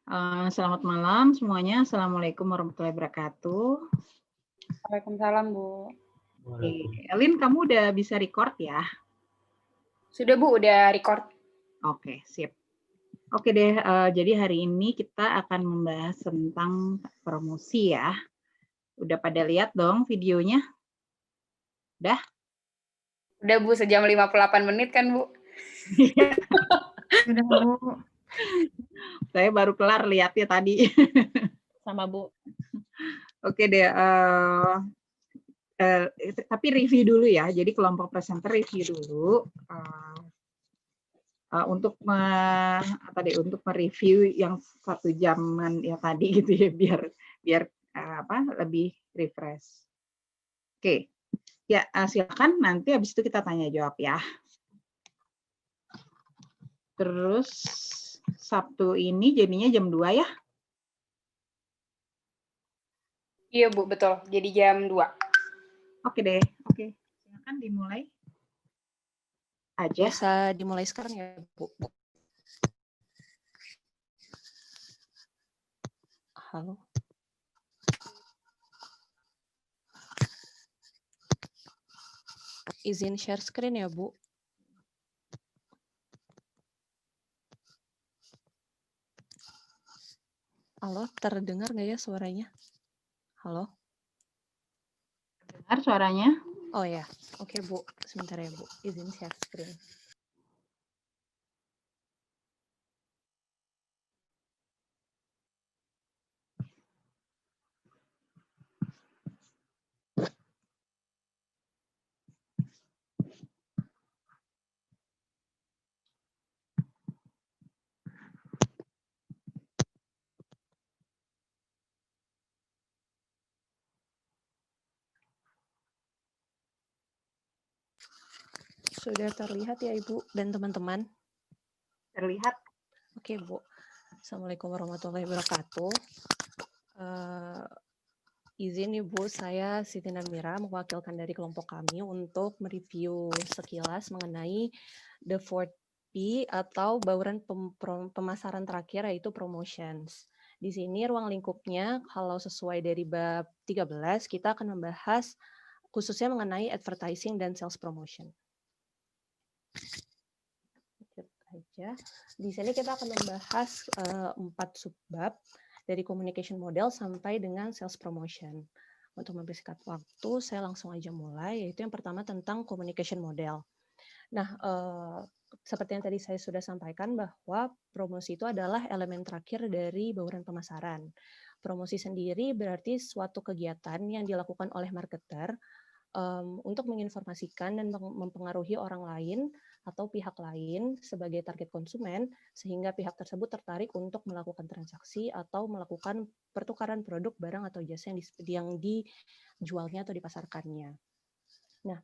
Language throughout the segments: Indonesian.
Selamat malam semuanya. Assalamualaikum warahmatullahi wabarakatuh. Waalaikumsalam, Bu. Oke, Elin, kamu udah bisa record ya? Sudah, Bu, udah record. Oke, sip. Oke deh, jadi hari ini kita akan membahas tentang promosi ya. Udah pada lihat dong videonya? Udah? Udah, Bu, sejam 58 menit kan, Bu? Sudah, Bu. Saya baru kelar lihatnya tadi. Sama, Bu. Oke deh, tapi review dulu ya. Jadi kelompok presenter review dulu. Untuk untuk mereview yang 1 jaman ya tadi gitu ya, biar lebih refresh. Oke, ya silakan, nanti habis itu kita tanya jawab ya. Terus Sabtu ini jadinya jam 2 ya? Iya, Bu, betul. Jadi jam 2. Oke deh, oke. Silakan dimulai aja. Bisa dimulai sekarang ya, Bu. Halo. Izin share screen ya, Bu. Halo, terdengar nggak ya suaranya? Halo? Dengar suaranya? Oh ya, oke Bu. Sebentar ya, Bu. Izin share screen. Sudah terlihat ya, Ibu dan teman-teman? Terlihat. Oke, Bu. Assalamualaikum warahmatullahi wabarakatuh. Izin Ibu, saya Siti Namira mewakilkan dari kelompok kami untuk mereview sekilas mengenai the 4P atau bauran pemasaran terakhir, yaitu promotions. Di sini ruang lingkupnya kalau sesuai dari bab 13 kita akan membahas khususnya mengenai advertising dan sales promotion. Di sini kita akan membahas 4 subbab dari communication model sampai dengan sales promotion. Untuk mempersingkat waktu, saya langsung aja mulai, yaitu yang pertama tentang communication model. Nah, seperti yang tadi saya sudah sampaikan bahwa promosi itu adalah elemen terakhir dari bauran pemasaran. Promosi sendiri berarti suatu kegiatan yang dilakukan oleh marketer untuk menginformasikan dan mempengaruhi orang lain atau pihak lain sebagai target konsumen, sehingga pihak tersebut tertarik untuk melakukan transaksi atau melakukan pertukaran produk, barang, atau jasa yang dijualnya atau dipasarkannya. Nah,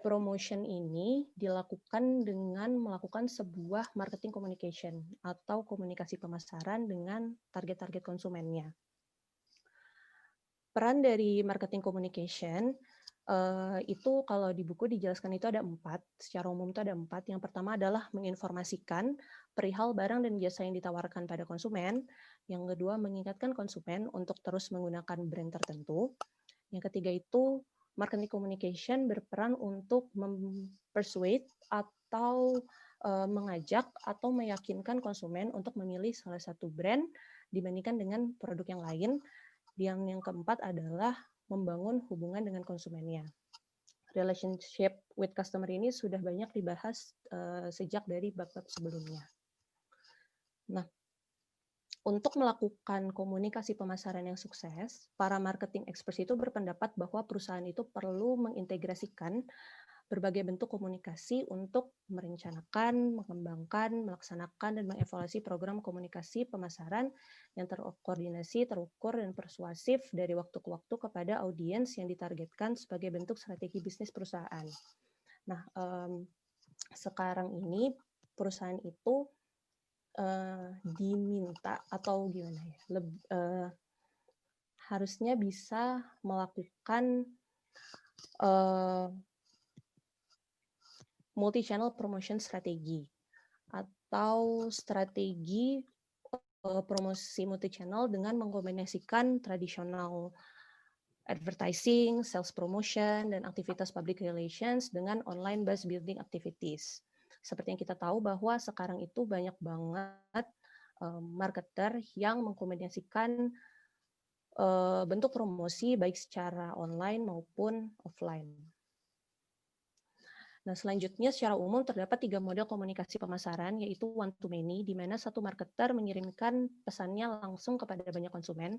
promotion ini dilakukan dengan melakukan sebuah marketing communication atau komunikasi pemasaran dengan target-target konsumennya. Peran dari marketing communication itu kalau di buku dijelaskan itu ada 4, secara umum itu ada 4. Yang pertama adalah menginformasikan perihal barang dan jasa yang ditawarkan pada konsumen. Yang kedua, mengingatkan konsumen untuk terus menggunakan brand tertentu. Yang ketiga itu marketing communication berperan untuk mempersuade atau mengajak atau meyakinkan konsumen untuk memilih salah satu brand dibandingkan dengan produk yang lain. Yang keempat adalah membangun hubungan dengan konsumennya. Relationship with customer ini sudah banyak dibahas sejak dari bab-bab sebelumnya. Nah, untuk melakukan komunikasi pemasaran yang sukses, para marketing experts itu berpendapat bahwa perusahaan itu perlu mengintegrasikan berbagai bentuk komunikasi untuk merencanakan, mengembangkan, melaksanakan, dan mengevaluasi program komunikasi pemasaran yang terkoordinasi, terukur, dan persuasif dari waktu ke waktu kepada audiens yang ditargetkan sebagai bentuk strategi bisnis perusahaan. Nah, sekarang ini perusahaan itu diminta atau gimana ya, harusnya bisa melakukan multi-channel promotion strategi atau strategi promosi multi-channel dengan mengkombinasikan tradisional advertising, sales promotion, dan aktivitas public relations dengan online buzz building activities. Seperti yang kita tahu bahwa sekarang itu banyak banget marketer yang mengkombinasikan bentuk promosi baik secara online maupun offline. Nah, selanjutnya secara umum terdapat 3 model komunikasi pemasaran, yaitu one to many, di mana satu marketer mengirimkan pesannya langsung kepada banyak konsumen.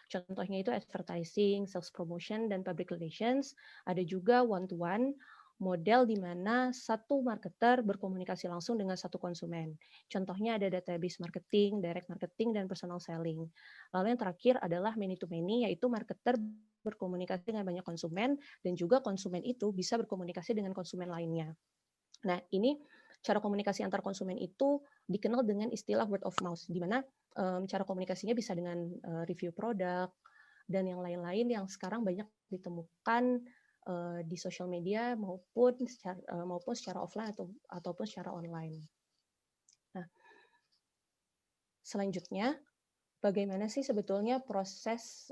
Contohnya itu advertising, sales promotion, dan public relations. Ada juga one to one, model di mana satu marketer berkomunikasi langsung dengan satu konsumen. Contohnya ada database marketing, direct marketing, dan personal selling. Lalu yang terakhir adalah many to many, yaitu marketer berkomunikasi dengan banyak konsumen, dan juga konsumen itu bisa berkomunikasi dengan konsumen lainnya. Nah, ini cara komunikasi antar konsumen itu dikenal dengan istilah word of mouth, di mana cara komunikasinya bisa dengan review produk, dan yang lain-lain yang sekarang banyak ditemukan di sosial media maupun secara offline ataupun secara online. Nah, selanjutnya, bagaimana sih sebetulnya proses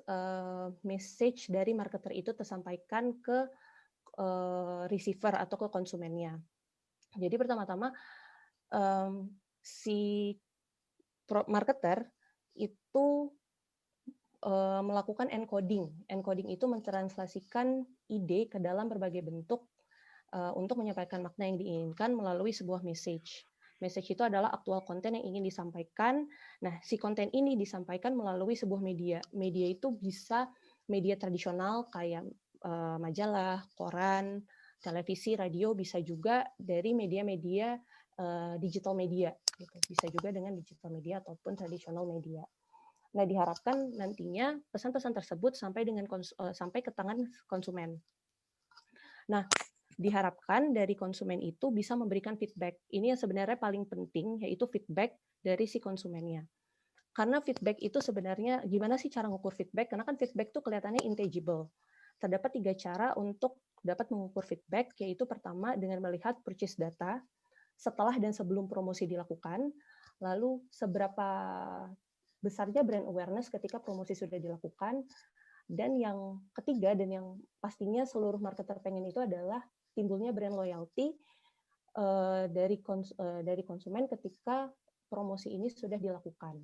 message dari marketer itu tersampaikan ke receiver atau ke konsumennya? Jadi pertama-tama si marketer itu melakukan encoding. Encoding itu mentranslasikan ide ke dalam berbagai bentuk untuk menyampaikan makna yang diinginkan melalui sebuah message. Message itu adalah aktual konten yang ingin disampaikan. Nah, si konten ini disampaikan melalui sebuah media. Media itu bisa media tradisional kayak majalah, koran, televisi, radio, bisa juga dari media-media digital media. Gitu. Bisa juga dengan digital media ataupun tradisional media. Nah, diharapkan nantinya pesan-pesan tersebut sampai ke tangan konsumen. Nah, diharapkan dari konsumen itu bisa memberikan feedback. Ini yang sebenarnya paling penting, yaitu feedback dari si konsumennya. Karena feedback itu sebenarnya, gimana sih cara mengukur feedback? Karena kan feedback itu kelihatannya intangible. Terdapat 3 cara untuk dapat mengukur feedback, yaitu pertama dengan melihat purchase data, setelah dan sebelum promosi dilakukan, lalu seberapa besarnya brand awareness ketika promosi sudah dilakukan, dan yang ketiga dan yang pastinya seluruh marketer pengen itu adalah timbulnya brand loyalty dari konsumen ketika promosi ini sudah dilakukan.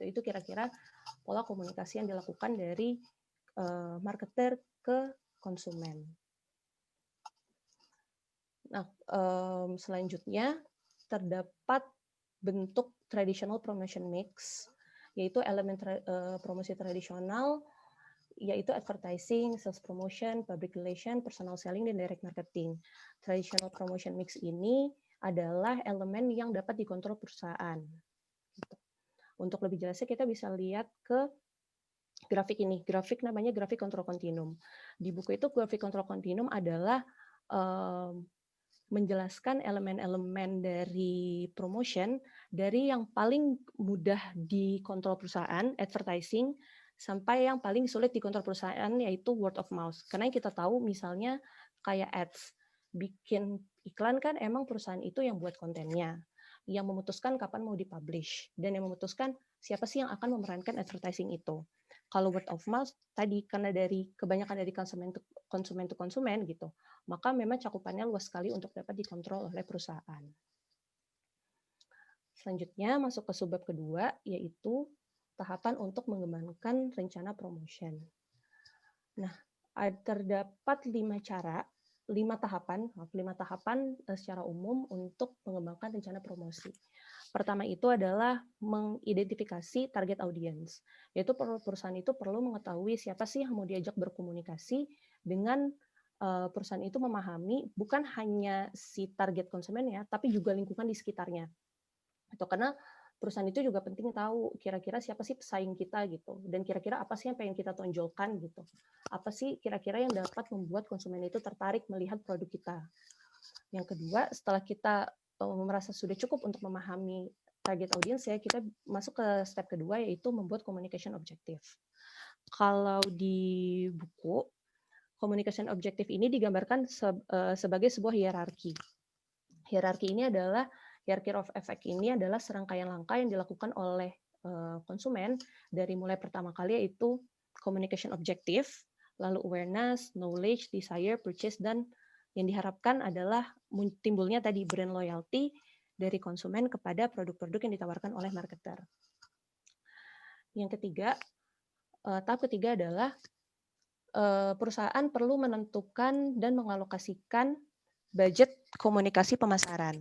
Itu kira-kira pola komunikasi yang dilakukan dari marketer ke konsumen. Nah, selanjutnya terdapat bentuk traditional promotion mix, yaitu elemen promosi tradisional, yaitu advertising, sales promotion, public relation, personal selling, dan direct marketing. Traditional promotion mix ini adalah elemen yang dapat dikontrol perusahaan. Untuk lebih jelasnya kita bisa lihat ke grafik ini. Grafik namanya grafik control continuum. Di buku itu grafik control continuum adalah menjelaskan elemen-elemen dari promotion dari yang paling mudah dikontrol perusahaan, advertising, sampai yang paling sulit dikontrol perusahaan, yaitu word of mouth. Karena kita tahu misalnya kayak ads, bikin iklan kan emang perusahaan itu yang buat kontennya, yang memutuskan kapan mau dipublish, dan yang memutuskan siapa sih yang akan memerankan advertising itu. Kalau word of mouth tadi, karena dari kebanyakan dari konsumen to konsumen gitu, maka memang cakupannya luas sekali untuk dapat dikontrol oleh perusahaan. Selanjutnya masuk ke subbab kedua, yaitu tahapan untuk mengembangkan rencana promotion. Nah, terdapat 5 tahapan secara umum untuk mengembangkan rencana promosi. Pertama itu adalah mengidentifikasi target audience, yaitu perusahaan itu perlu mengetahui siapa sih yang mau diajak berkomunikasi dengan perusahaan itu memahami bukan hanya si target konsumennya, tapi juga lingkungan di sekitarnya. Itu karena perusahaan itu juga penting tahu kira-kira siapa sih pesaing kita gitu, dan kira-kira apa sih yang pengen kita tonjolkan gitu, apa sih kira-kira yang dapat membuat konsumen itu tertarik melihat produk kita. Yang kedua, setelah kita merasa sudah cukup untuk memahami target audience ya, kita masuk ke step kedua, yaitu membuat communication objective. Kalau di buku, communication objective ini digambarkan sebagai sebuah hierarki. Hierarki of effect ini adalah serangkaian langkah yang dilakukan oleh konsumen dari mulai pertama kali yaitu communication objective, lalu awareness, knowledge, desire, purchase, dan yang diharapkan adalah timbulnya tadi brand loyalty dari konsumen kepada produk-produk yang ditawarkan oleh marketer. Yang ketiga, tahap ketiga adalah perusahaan perlu menentukan dan mengalokasikan budget komunikasi pemasaran.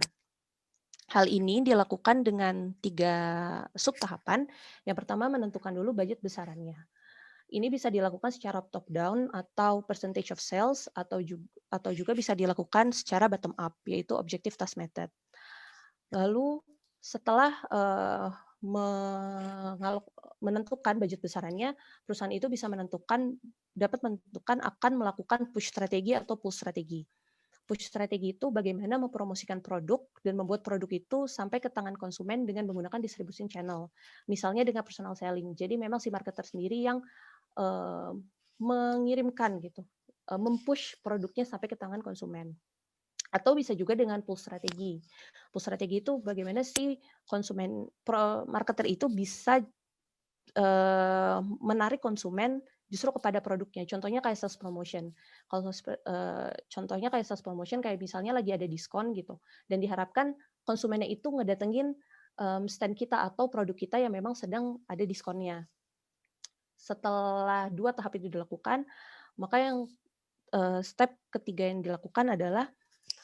Hal ini dilakukan dengan 3 sub tahapan. Yang pertama, menentukan dulu budget besarannya. Ini bisa dilakukan secara top down atau percentage of sales atau juga bisa dilakukan secara bottom up, yaitu objective task method. Lalu setelah menentukan budget besarannya, perusahaan itu bisa dapat menentukan akan melakukan push strategi atau pull strategi. Push strategi itu bagaimana mempromosikan produk dan membuat produk itu sampai ke tangan konsumen dengan menggunakan distribution channel. Misalnya dengan personal selling. Jadi memang si marketer sendiri yang mengirimkan gitu, mempush produknya sampai ke tangan konsumen. Atau bisa juga dengan pull strategi. Pull strategi itu bagaimana si marketer itu bisa menarik konsumen justru kepada produknya. Contohnya kayak sales promotion. Kalau contohnya kayak sales promotion kayak misalnya lagi ada diskon gitu, dan diharapkan konsumennya itu ngedatengin stand kita atau produk kita yang memang sedang ada diskonnya. Setelah 2 tahap itu dilakukan, maka yang step ketiga yang dilakukan adalah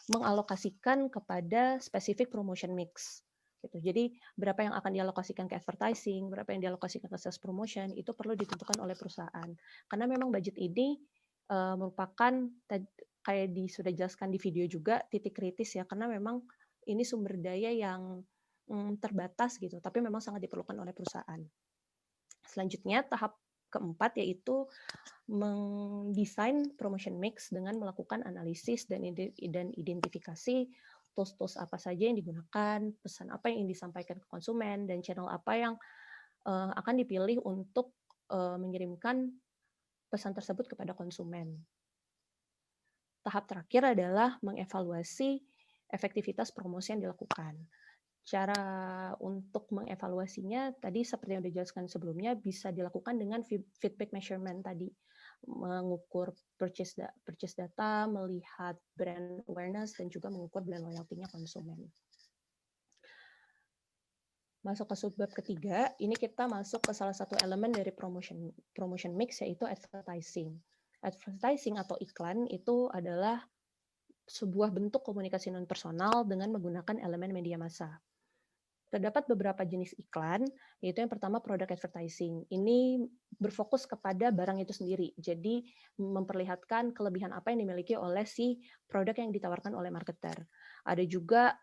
mengalokasikan kepada spesifik promotion mix. Gitu. Jadi berapa yang akan dialokasikan ke advertising, berapa yang dialokasikan ke sales promotion, itu perlu ditentukan oleh perusahaan. Karena memang budget ini merupakan kayak sudah dijelaskan di video juga titik kritis ya, karena memang ini sumber daya yang terbatas gitu, tapi memang sangat diperlukan oleh perusahaan. Selanjutnya tahap keempat yaitu mendesain promotion mix dengan melakukan analisis dan identifikasi tools-tools apa saja yang digunakan, pesan apa yang disampaikan ke konsumen, dan channel apa yang akan dipilih untuk mengirimkan pesan tersebut kepada konsumen. Tahap terakhir adalah mengevaluasi efektivitas promosi yang dilakukan. Cara untuk mengevaluasinya tadi seperti yang sudah dijelaskan sebelumnya bisa dilakukan dengan feedback measurement tadi, mengukur purchase data, melihat brand awareness, dan juga mengukur brand loyalty-nya konsumen. Masuk ke subbab ketiga, ini kita masuk ke salah satu elemen dari promotion mix, yaitu advertising. Advertising atau iklan itu adalah sebuah bentuk komunikasi non-personal dengan menggunakan elemen media massa. Terdapat beberapa jenis iklan, yaitu yang pertama product advertising. Ini berfokus kepada barang itu sendiri, jadi memperlihatkan kelebihan apa yang dimiliki oleh si produk yang ditawarkan oleh marketer. Ada juga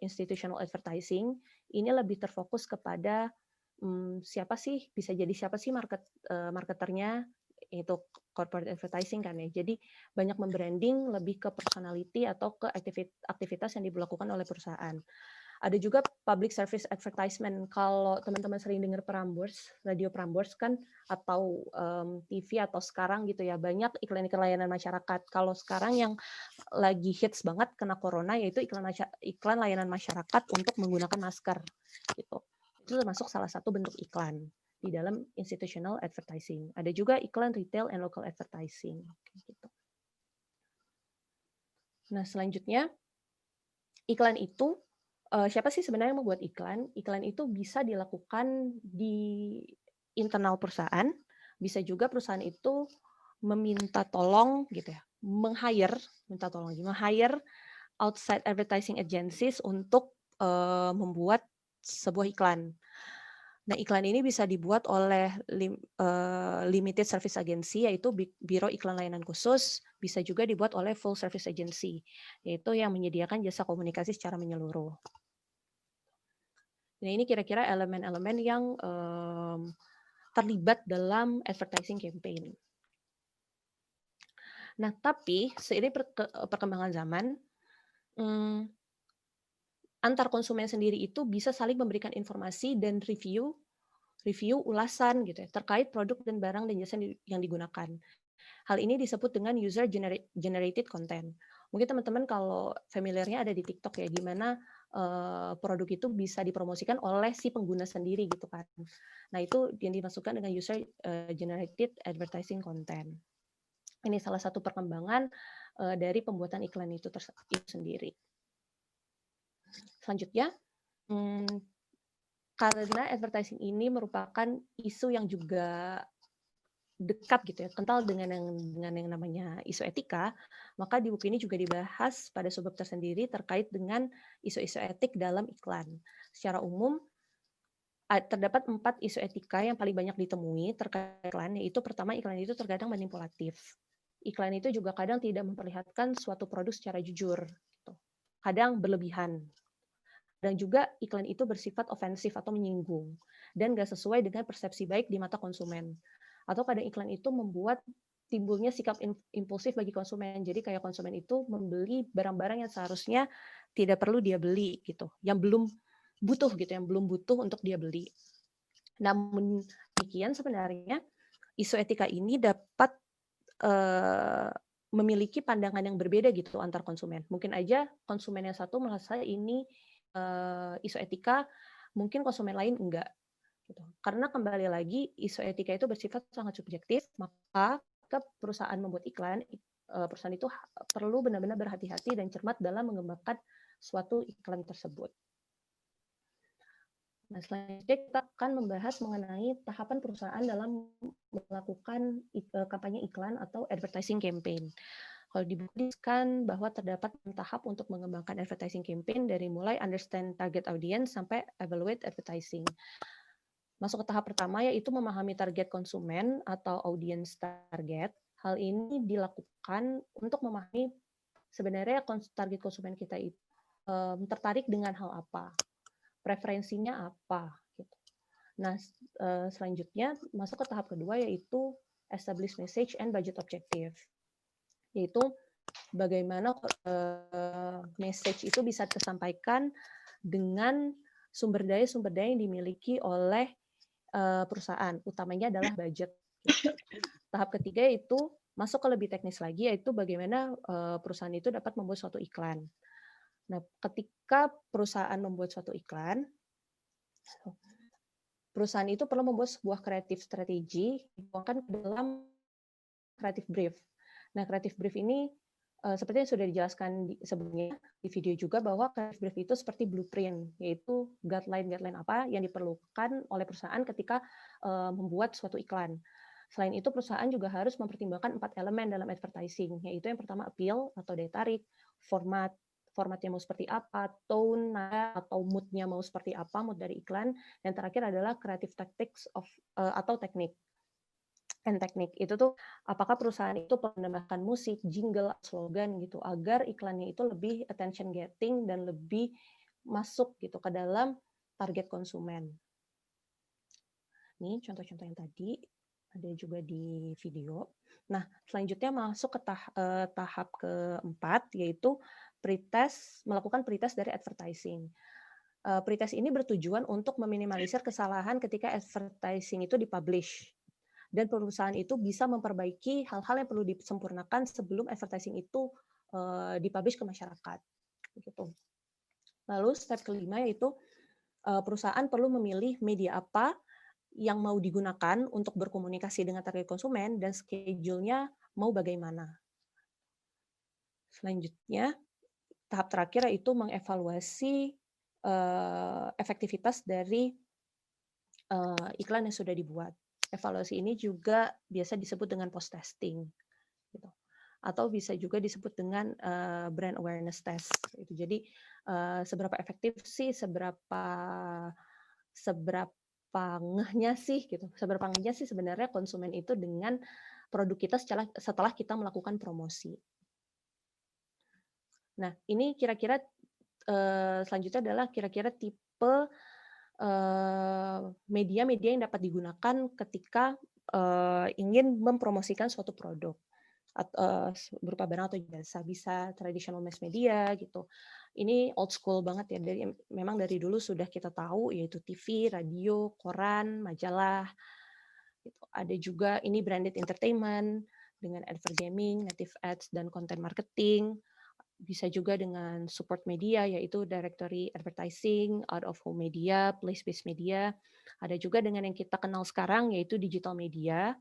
institutional advertising, ini lebih terfokus kepada siapa sih, bisa jadi siapa sih marketernya, itu corporate advertising kan ya. Jadi banyak membranding lebih ke personality atau ke aktivitas yang dilakukan oleh perusahaan. Ada juga public service advertisement. Kalau teman-teman sering dengar Prambors, radio Prambors kan, atau TV atau sekarang gitu ya, banyak iklan-iklan layanan masyarakat. Kalau sekarang yang lagi hits banget kena corona yaitu iklan layanan masyarakat untuk menggunakan masker gitu. Itu termasuk salah satu bentuk iklan di dalam institutional advertising. Ada juga iklan retail and local advertising gitu. Nah, selanjutnya iklan itu siapa sih sebenarnya yang membuat iklan? Iklan itu bisa dilakukan di internal perusahaan, bisa juga perusahaan itu meminta tolong gitu ya, meng-hire outside advertising agencies untuk membuat sebuah iklan. Nah, iklan ini bisa dibuat oleh limited service agency, yaitu biro iklan layanan khusus, bisa juga dibuat oleh full service agency, yaitu yang menyediakan jasa komunikasi secara menyeluruh. Nah, ini kira-kira elemen-elemen yang terlibat dalam advertising campaign. Nah, tapi seiring perkembangan zaman, antar konsumen sendiri itu bisa saling memberikan informasi dan review ulasan gitu ya, terkait produk dan barang dan jasa yang digunakan. Hal ini disebut dengan user generated content. Mungkin teman-teman kalau familiarnya ada di TikTok ya, gimana produk itu bisa dipromosikan oleh si pengguna sendiri gitu kan. Nah, itu yang dimasukkan dengan user generated advertising content. Ini salah satu perkembangan dari pembuatan iklan itu sendiri. Selanjutnya, karena advertising ini merupakan isu yang juga dekat gitu ya, kental dengan yang namanya isu etika, maka di buku ini juga dibahas pada subbab tersendiri terkait dengan isu-isu etik dalam iklan. Secara umum, terdapat 4 isu etika yang paling banyak ditemui terkait iklan, yaitu pertama, iklan itu terkadang manipulatif. Iklan itu juga kadang tidak memperlihatkan suatu produk secara jujur, gitu. Kadang berlebihan. Dan juga iklan itu bersifat ofensif atau menyinggung, dan nggak sesuai dengan persepsi baik di mata konsumen. Atau kadang iklan itu membuat timbulnya sikap impulsif bagi konsumen. Jadi kayak konsumen itu membeli barang-barang yang seharusnya tidak perlu dia beli gitu, yang belum butuh gitu, yang belum butuh untuk dia beli. Namun demikian sebenarnya isu etika ini dapat memiliki pandangan yang berbeda gitu antar konsumen. Mungkin aja konsumen yang satu merasa ini isu etika, mungkin konsumen lain enggak. Gitu. Karena kembali lagi isu etika itu bersifat sangat subjektif, maka ketika perusahaan membuat iklan, perusahaan itu perlu benar-benar berhati-hati dan cermat dalam mengembangkan suatu iklan tersebut. Nah, selanjutnya kita akan membahas mengenai tahapan perusahaan dalam melakukan kampanye iklan atau advertising campaign. Kalau dibuktikan bahwa terdapat 6 tahap untuk mengembangkan advertising campaign dari mulai understand target audience sampai evaluate advertising. Masuk ke tahap pertama yaitu memahami target konsumen atau audience target. Hal ini dilakukan untuk memahami sebenarnya target konsumen kita itu tertarik dengan hal apa, preferensinya apa. Gitu. Nah, selanjutnya masuk ke tahap kedua yaitu establish message and budget objective, yaitu bagaimana message itu bisa tersampaikan dengan sumber daya yang dimiliki oleh perusahaan, utamanya adalah budget. Tahap ketiga yaitu masuk ke lebih teknis lagi, yaitu bagaimana perusahaan itu dapat membuat suatu iklan. Nah, ketika perusahaan membuat suatu iklan, perusahaan itu perlu membuat sebuah creative strategy dituangkan ke dalam creative brief. Nah, creative brief ini seperti yang sudah dijelaskan sebelumnya di video juga, bahwa creative brief itu seperti blueprint, yaitu guideline apa yang diperlukan oleh perusahaan ketika membuat suatu iklan. Selain itu, perusahaan juga harus mempertimbangkan 4 elemen dalam advertising, yaitu yang pertama appeal atau daya tarik, formatnya mau seperti apa, tone atau mood-nya mau seperti apa, mood dari iklan, dan terakhir adalah creative tactics atau teknik. Teknik itu tuh apakah perusahaan itu menambahkan musik, jingle, slogan gitu agar iklannya itu lebih attention getting dan lebih masuk gitu ke dalam target konsumen. Ini contoh-contoh yang tadi ada juga di video. Nah, selanjutnya masuk ke tahap keempat, yaitu melakukan pretest dari advertising. Pretest ini bertujuan untuk meminimalisir kesalahan ketika advertising itu dipublish. Dan perusahaan itu bisa memperbaiki hal-hal yang perlu disempurnakan sebelum advertising itu dipublish ke masyarakat. Begitu. Lalu step kelima yaitu perusahaan perlu memilih media apa yang mau digunakan untuk berkomunikasi dengan target konsumen dan schedule-nya mau bagaimana. Selanjutnya, tahap terakhir yaitu mengevaluasi efektivitas dari iklan yang sudah dibuat. Evaluasi ini juga biasa disebut dengan post testing, gitu. Atau bisa juga disebut dengan brand awareness test. Gitu. Jadi seberapa efektif sih, seberapa ngehnya sih, gitu. Seberapa ngehnya sih sebenarnya konsumen itu dengan produk kita setelah kita melakukan promosi. Nah, ini kira-kira selanjutnya adalah kira-kira tipe media-media yang dapat digunakan ketika ingin mempromosikan suatu produk berupa barang atau jasa. Bisa traditional mass media gitu. Ini old school banget ya, memang dari dulu sudah kita tahu, yaitu TV, radio, koran, majalah. Gitu. Ada juga ini branded entertainment dengan advert gaming, native ads, dan content marketing. bisa juga dengan support media, yaitu directory advertising, out of home media, place-based media. Ada juga dengan yang kita kenal sekarang, yaitu digital media.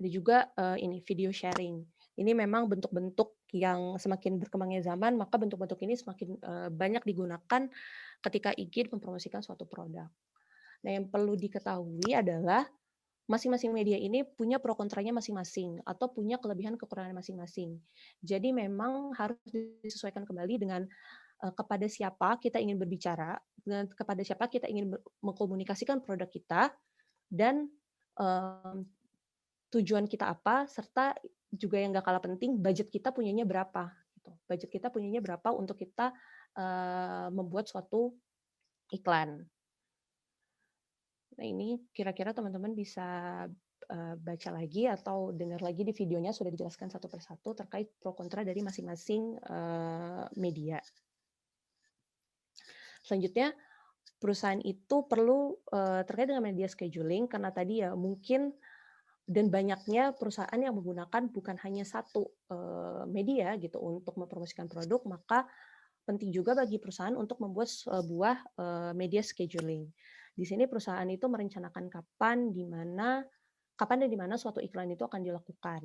Ada juga ini video sharing. Ini memang bentuk-bentuk yang semakin berkembangnya zaman, maka bentuk-bentuk ini semakin banyak digunakan ketika ingin mempromosikan suatu produk. Nah, yang perlu diketahui adalah masing-masing media ini punya pro kontranya masing-masing atau punya kelebihan kekurangan masing-masing. Jadi memang harus disesuaikan kembali dengan kepada siapa kita ingin berbicara, dan kepada siapa kita ingin mengkomunikasikan produk kita, dan tujuan kita apa, serta juga yang nggak kalah penting, budget kita punyanya berapa. Gitu. Budget kita punyanya berapa untuk kita membuat suatu iklan. Nah, ini kira-kira teman-teman bisa baca lagi atau dengar lagi di videonya, sudah dijelaskan satu persatu terkait pro kontra dari masing-masing media. Selanjutnya, perusahaan itu perlu terkait dengan media scheduling, karena tadi ya mungkin dan banyaknya perusahaan yang menggunakan bukan hanya satu media gitu untuk mempromosikan produk, maka penting juga bagi perusahaan untuk membuat sebuah media scheduling. Di sini perusahaan itu merencanakan kapan dan di mana suatu iklan itu akan dilakukan.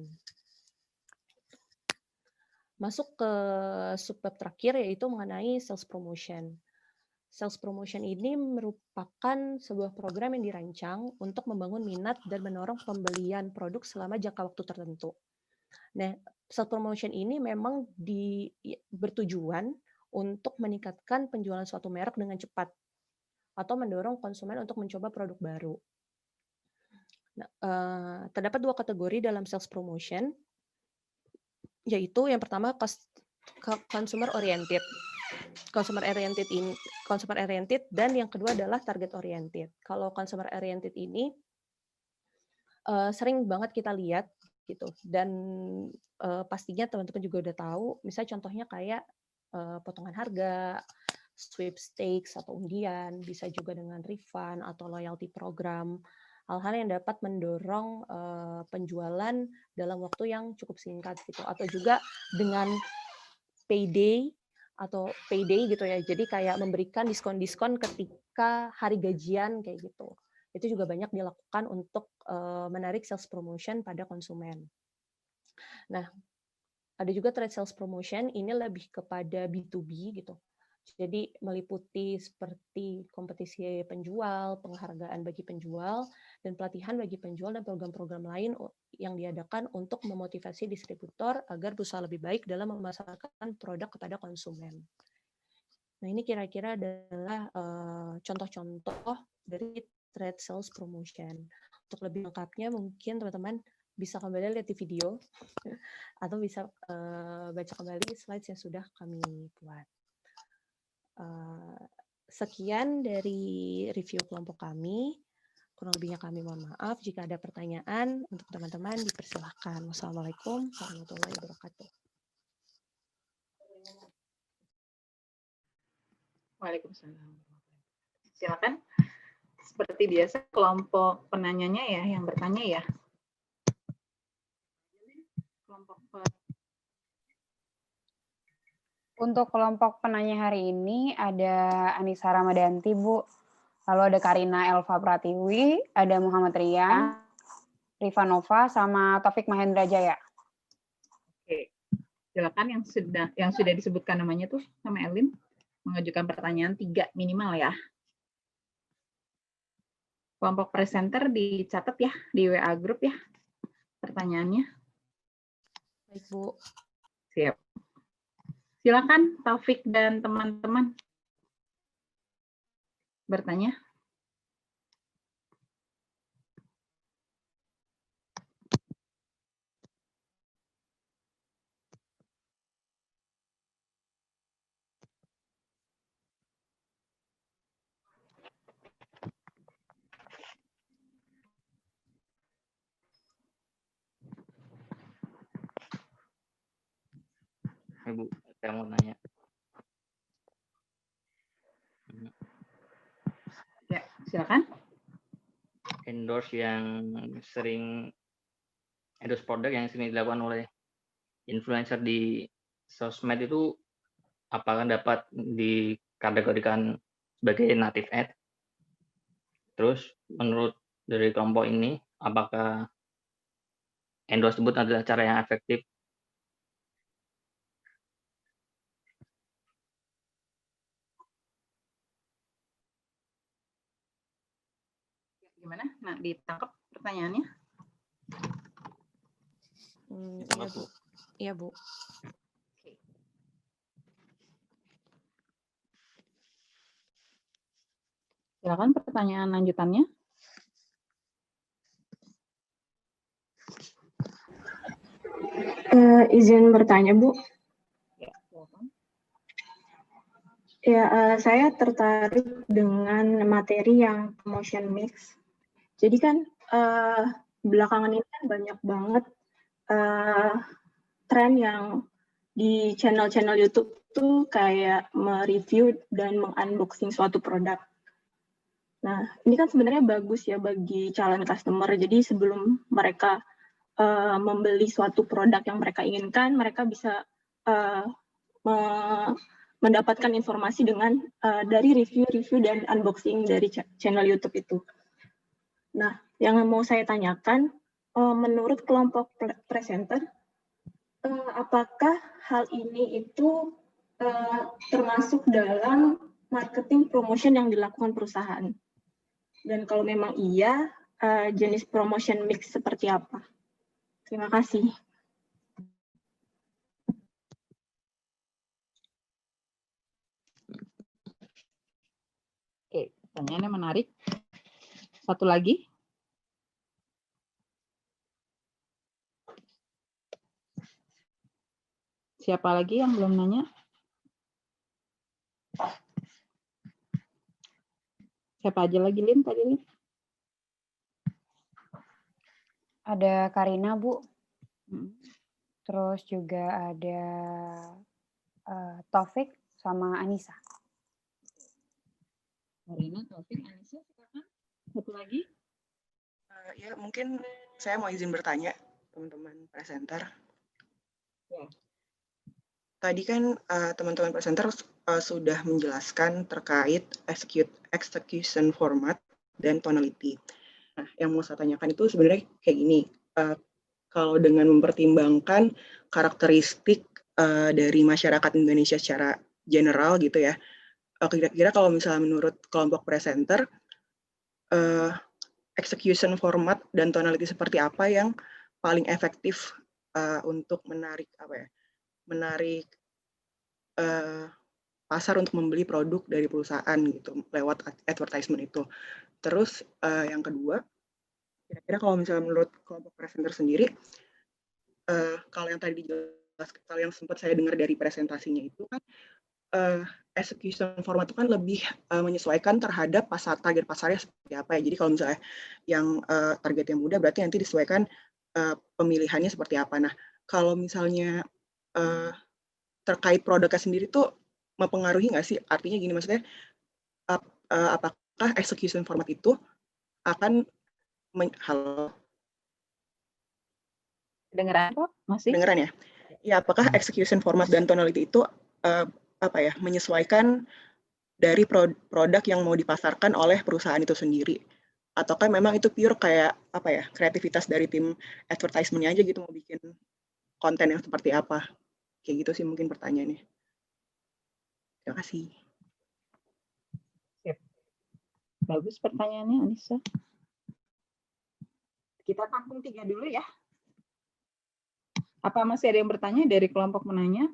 Masuk ke subbab terakhir, yaitu mengenai sales promotion. Sales promotion ini merupakan sebuah program yang dirancang untuk membangun minat dan mendorong pembelian produk selama jangka waktu tertentu. Nah, sales promotion ini memang bertujuan untuk meningkatkan penjualan suatu merek dengan cepat atau mendorong konsumen untuk mencoba produk baru. Nah, terdapat dua kategori dalam sales promotion, yaitu yang pertama consumer oriented. Consumer oriented dan yang kedua adalah target oriented. Kalau consumer oriented ini sering banget kita lihat gitu, dan pastinya teman-teman juga udah tahu, misalnya contohnya kayak potongan harga, sweepstakes atau undian, bisa juga dengan refund atau loyalty program, hal-hal yang dapat mendorong penjualan dalam waktu yang cukup singkat gitu, atau juga dengan payday gitu ya. Jadi kayak memberikan diskon-diskon ketika hari gajian kayak gitu. Itu juga banyak dilakukan untuk menarik sales promotion pada konsumen. Nah, ada juga trade sales promotion, ini lebih kepada B2B gitu. Jadi meliputi seperti kompetisi penjual, penghargaan bagi penjual, dan pelatihan bagi penjual dan program-program lain yang diadakan untuk memotivasi distributor agar berusaha lebih baik dalam memasarkan produk kepada konsumen. Nah, ini kira-kira adalah contoh-contoh dari trade sales promotion. Untuk lebih lengkapnya mungkin teman-teman bisa kembali lihat di video atau bisa baca kembali slides yang sudah kami buat. Sekian dari review kelompok kami. Kurang lebihnya kami mohon maaf. Jika ada pertanyaan untuk teman-teman dipersilahkan. Wassalamualaikum warahmatullahi wabarakatuh. Waalaikumsalam. Silakan. Seperti biasa kelompok penanyanya ya yang bertanya ya. Untuk kelompok penanya hari ini ada Anissa Ramadanti, Bu. Lalu ada Karina Elva Pratiwi, ada Muhammad Rian, Rivanova, sama Taufik Mahendra Jaya. Oke, silakan yang sudah disebutkan namanya tuh sama Elin mengajukan pertanyaan 3 minimal ya. Kelompok presenter dicatat ya di WA group ya pertanyaannya. Baik, Bu. Siap. Silakan Taufik dan teman-teman bertanya. Ibu, saya mau nanya. Ya, silakan. Endorse produk yang sering dilakukan oleh influencer di sosmed itu apakah dapat dikategorikan sebagai native ad? Terus menurut dari kelompok ini, apakah endorse tersebut adalah cara yang efektif? Gimana? Nah, ditangkap pertanyaannya? Iya, Bu. Iya, Bu. Oke. Silakan pertanyaan lanjutannya. Izin bertanya, Bu. Ya, silakan. Ya, saya tertarik dengan materi yang promotion mix. Jadi kan belakangan ini kan banyak banget tren yang di channel-channel YouTube tuh kayak mereview dan mengunboxing suatu produk. Nah, ini kan sebenarnya bagus ya bagi calon customer. Jadi sebelum mereka membeli suatu produk yang mereka inginkan, mereka bisa mendapatkan informasi dengan dari review-review dan unboxing dari channel YouTube itu. Nah, yang mau saya tanyakan, menurut kelompok presenter, apakah hal ini itu termasuk dalam marketing promotion yang dilakukan perusahaan? Dan kalau memang iya, jenis promotion mix seperti apa? Terima kasih. Oke, pertanyaannya menarik. Satu lagi. Siapa lagi yang belum nanya? Siapa aja lagi, Lin, tadi, Lin? Ada Karina, Bu. Hmm. Terus juga ada Taufik sama Anissa. Karina, Taufik, Anissa, silakan. Satu lagi. Ya, mungkin saya mau izin bertanya, teman-teman presenter. Ya. Tadi kan teman-teman presenter sudah menjelaskan terkait execution format dan tonality. Nah, yang mau saya tanyakan itu sebenarnya kayak gini. Kalau dengan mempertimbangkan karakteristik dari masyarakat Indonesia secara general gitu ya, kira-kira kalau misalnya menurut kelompok presenter, execution format dan tonality seperti apa yang paling efektif untuk menarik pasar untuk membeli produk dari perusahaan gitu lewat advertisement itu. Terus yang kedua, kira-kira kalau misalnya menurut kelompok presenter sendiri, kalau yang tadi dijelaskan, kalau yang sempat saya dengar dari presentasinya itu kan execution format itu kan lebih menyesuaikan terhadap target pasarnya seperti apa ya. Jadi kalau misalnya yang targetnya muda berarti nanti disesuaikan pemilihannya seperti apa. Nah, kalau misalnya terkait produknya sendiri tuh mempengaruhi nggak sih? Artinya gini, maksudnya apakah execution format itu akan halo? Kedengeran kok? Masih? Kedengeran ya? Ya, apakah execution format dan tonality itu menyesuaikan dari produk yang mau dipasarkan oleh perusahaan itu sendiri? Ataukah memang itu pure kayak kreativitas dari tim advertisement-nya aja gitu, mau bikin konten yang seperti apa? Kayak gitu sih mungkin pertanyaannya. Terima kasih. Sip. Bagus pertanyaannya, Anissa. Kita tampung 3 dulu ya. Apa masih ada yang bertanya dari kelompok menanya?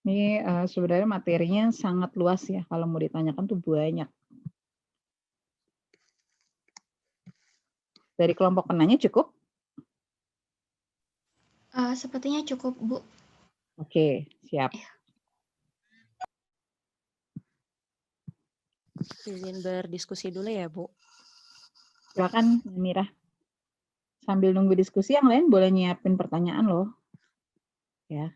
Ini sebenarnya materinya sangat luas ya. Kalau mau ditanyakan tuh banyak. Dari kelompok penanya cukup? Sepertinya cukup, Bu. Oke, siap. Izin berdiskusi dulu ya, Bu. Silakan, Mira. Sambil nunggu diskusi, yang lain boleh nyiapin pertanyaan loh. Ya.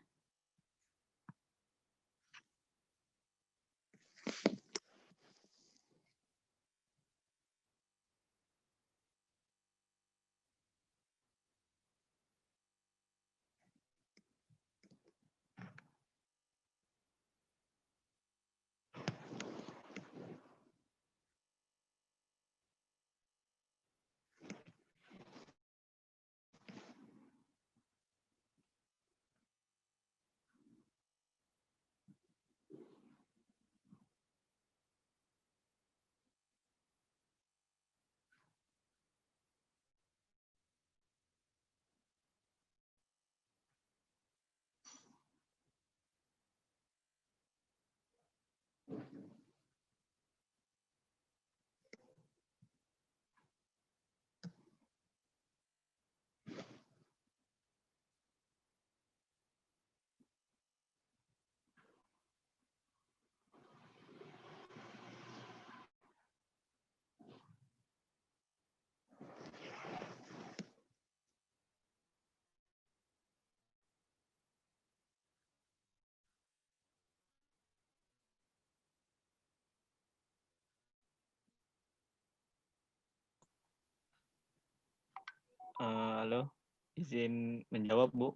Halo, izin menjawab, Bu.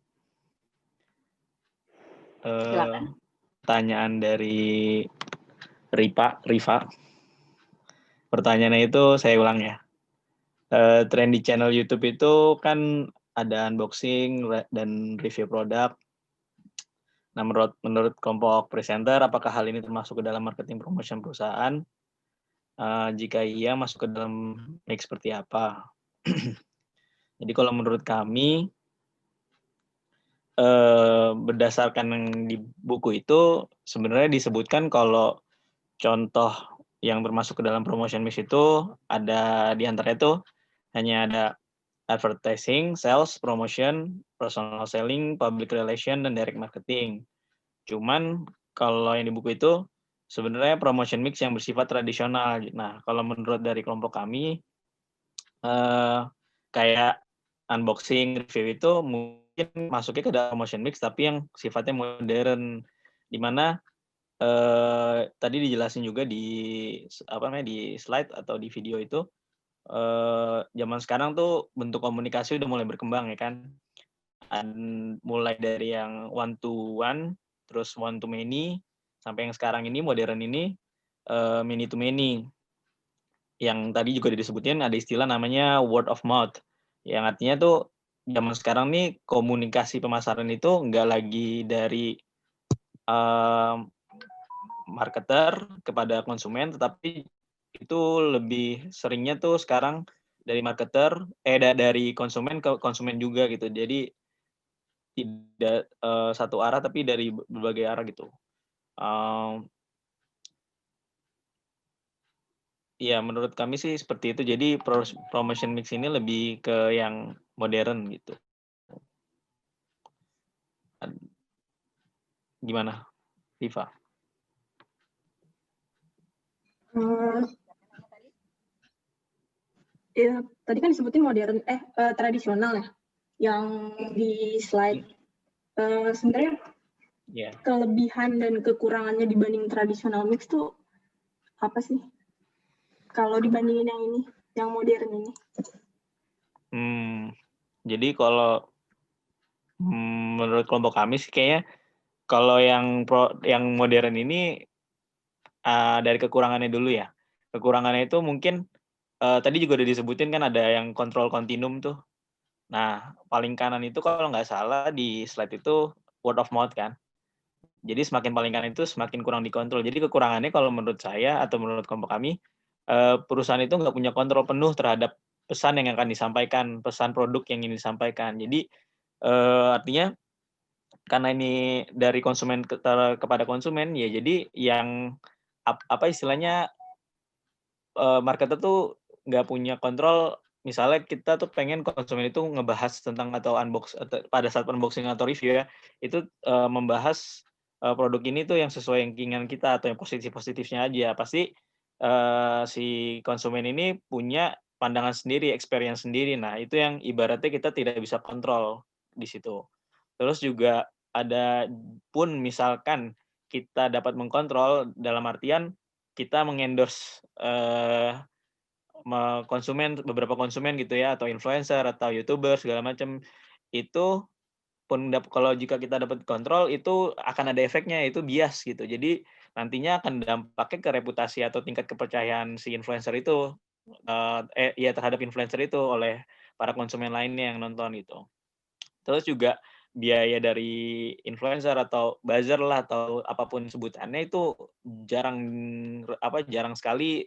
Silakan. Pertanyaan dari Riva. Pertanyaannya itu saya ulang ya. Tren di channel YouTube itu kan ada unboxing dan review produk. Nah, menurut kelompok presenter, apakah hal ini termasuk ke dalam marketing promotion perusahaan? Jika iya, masuk ke dalam mix seperti apa? Jadi kalau menurut kami, berdasarkan yang di buku itu sebenarnya disebutkan kalau contoh yang termasuk ke dalam promotion mix itu ada di antara itu hanya ada advertising, sales, promotion, personal selling, public relation, dan direct marketing. Cuman kalau yang di buku itu sebenarnya promotion mix yang bersifat tradisional. Nah, kalau menurut dari kelompok kami, kayak unboxing, review itu mungkin masuknya ke dalam promotion mix, tapi yang sifatnya modern, di mana tadi dijelasin juga di di slide atau di video itu, zaman sekarang tuh bentuk komunikasi udah mulai berkembang ya kan. Mulai dari yang one to one, terus one to many, sampai yang sekarang ini modern ini many to many. Yang tadi juga disebutin ada istilah namanya word of mouth, yang artinya tuh zaman sekarang nih komunikasi pemasaran itu nggak lagi dari marketer kepada konsumen, tetapi itu lebih seringnya tuh sekarang dari dari konsumen ke konsumen juga gitu. Jadi tidak satu arah tapi dari berbagai arah gitu. Ya menurut kami sih seperti itu. Jadi promotion mix ini lebih ke yang modern gitu. Gimana, Viva? Ya, tadi kan disebutin modern, tradisional ya, yang di slide. Sebenarnya kelebihan dan kekurangannya dibanding tradisional mix tuh apa sih? Kalau dibandingin yang ini, yang modern ini? Jadi kalau menurut kelompok kami sih kayaknya kalau yang modern ini dari kekurangannya dulu ya. Kekurangannya itu mungkin tadi juga udah disebutin kan ada yang kontrol kontinum tuh. Nah, paling kanan itu kalau nggak salah di slide itu word of mouth kan. Jadi semakin paling kanan itu semakin kurang dikontrol. Jadi kekurangannya kalau menurut saya atau menurut kelompok kami, perusahaan itu nggak punya kontrol penuh terhadap pesan yang akan disampaikan, pesan produk yang ingin disampaikan. Jadi artinya karena ini dari konsumen kepada konsumen, ya jadi yang apa istilahnya marketer tuh nggak punya kontrol. Misalnya kita tuh pengen konsumen itu ngebahas tentang atau pada saat unboxing atau review ya, itu membahas produk ini tuh yang sesuai yang keinginan kita atau yang positifnya aja. Pasti si konsumen ini punya pandangan sendiri, experience sendiri. Nah, itu yang ibaratnya kita tidak bisa kontrol di situ. Terus juga ada pun misalkan kita dapat mengkontrol dalam artian kita mengendorse beberapa konsumen gitu ya, atau influencer atau YouTuber segala macam, itu pun kalau jika kita dapat kontrol itu akan ada efeknya, itu bias gitu. Jadi nantinya akan dampaknya ke reputasi atau tingkat kepercayaan si influencer itu terhadap influencer itu oleh para konsumen lainnya yang nonton gitu. Terus juga biaya dari influencer atau buzzer lah atau apapun sebutannya itu jarang sekali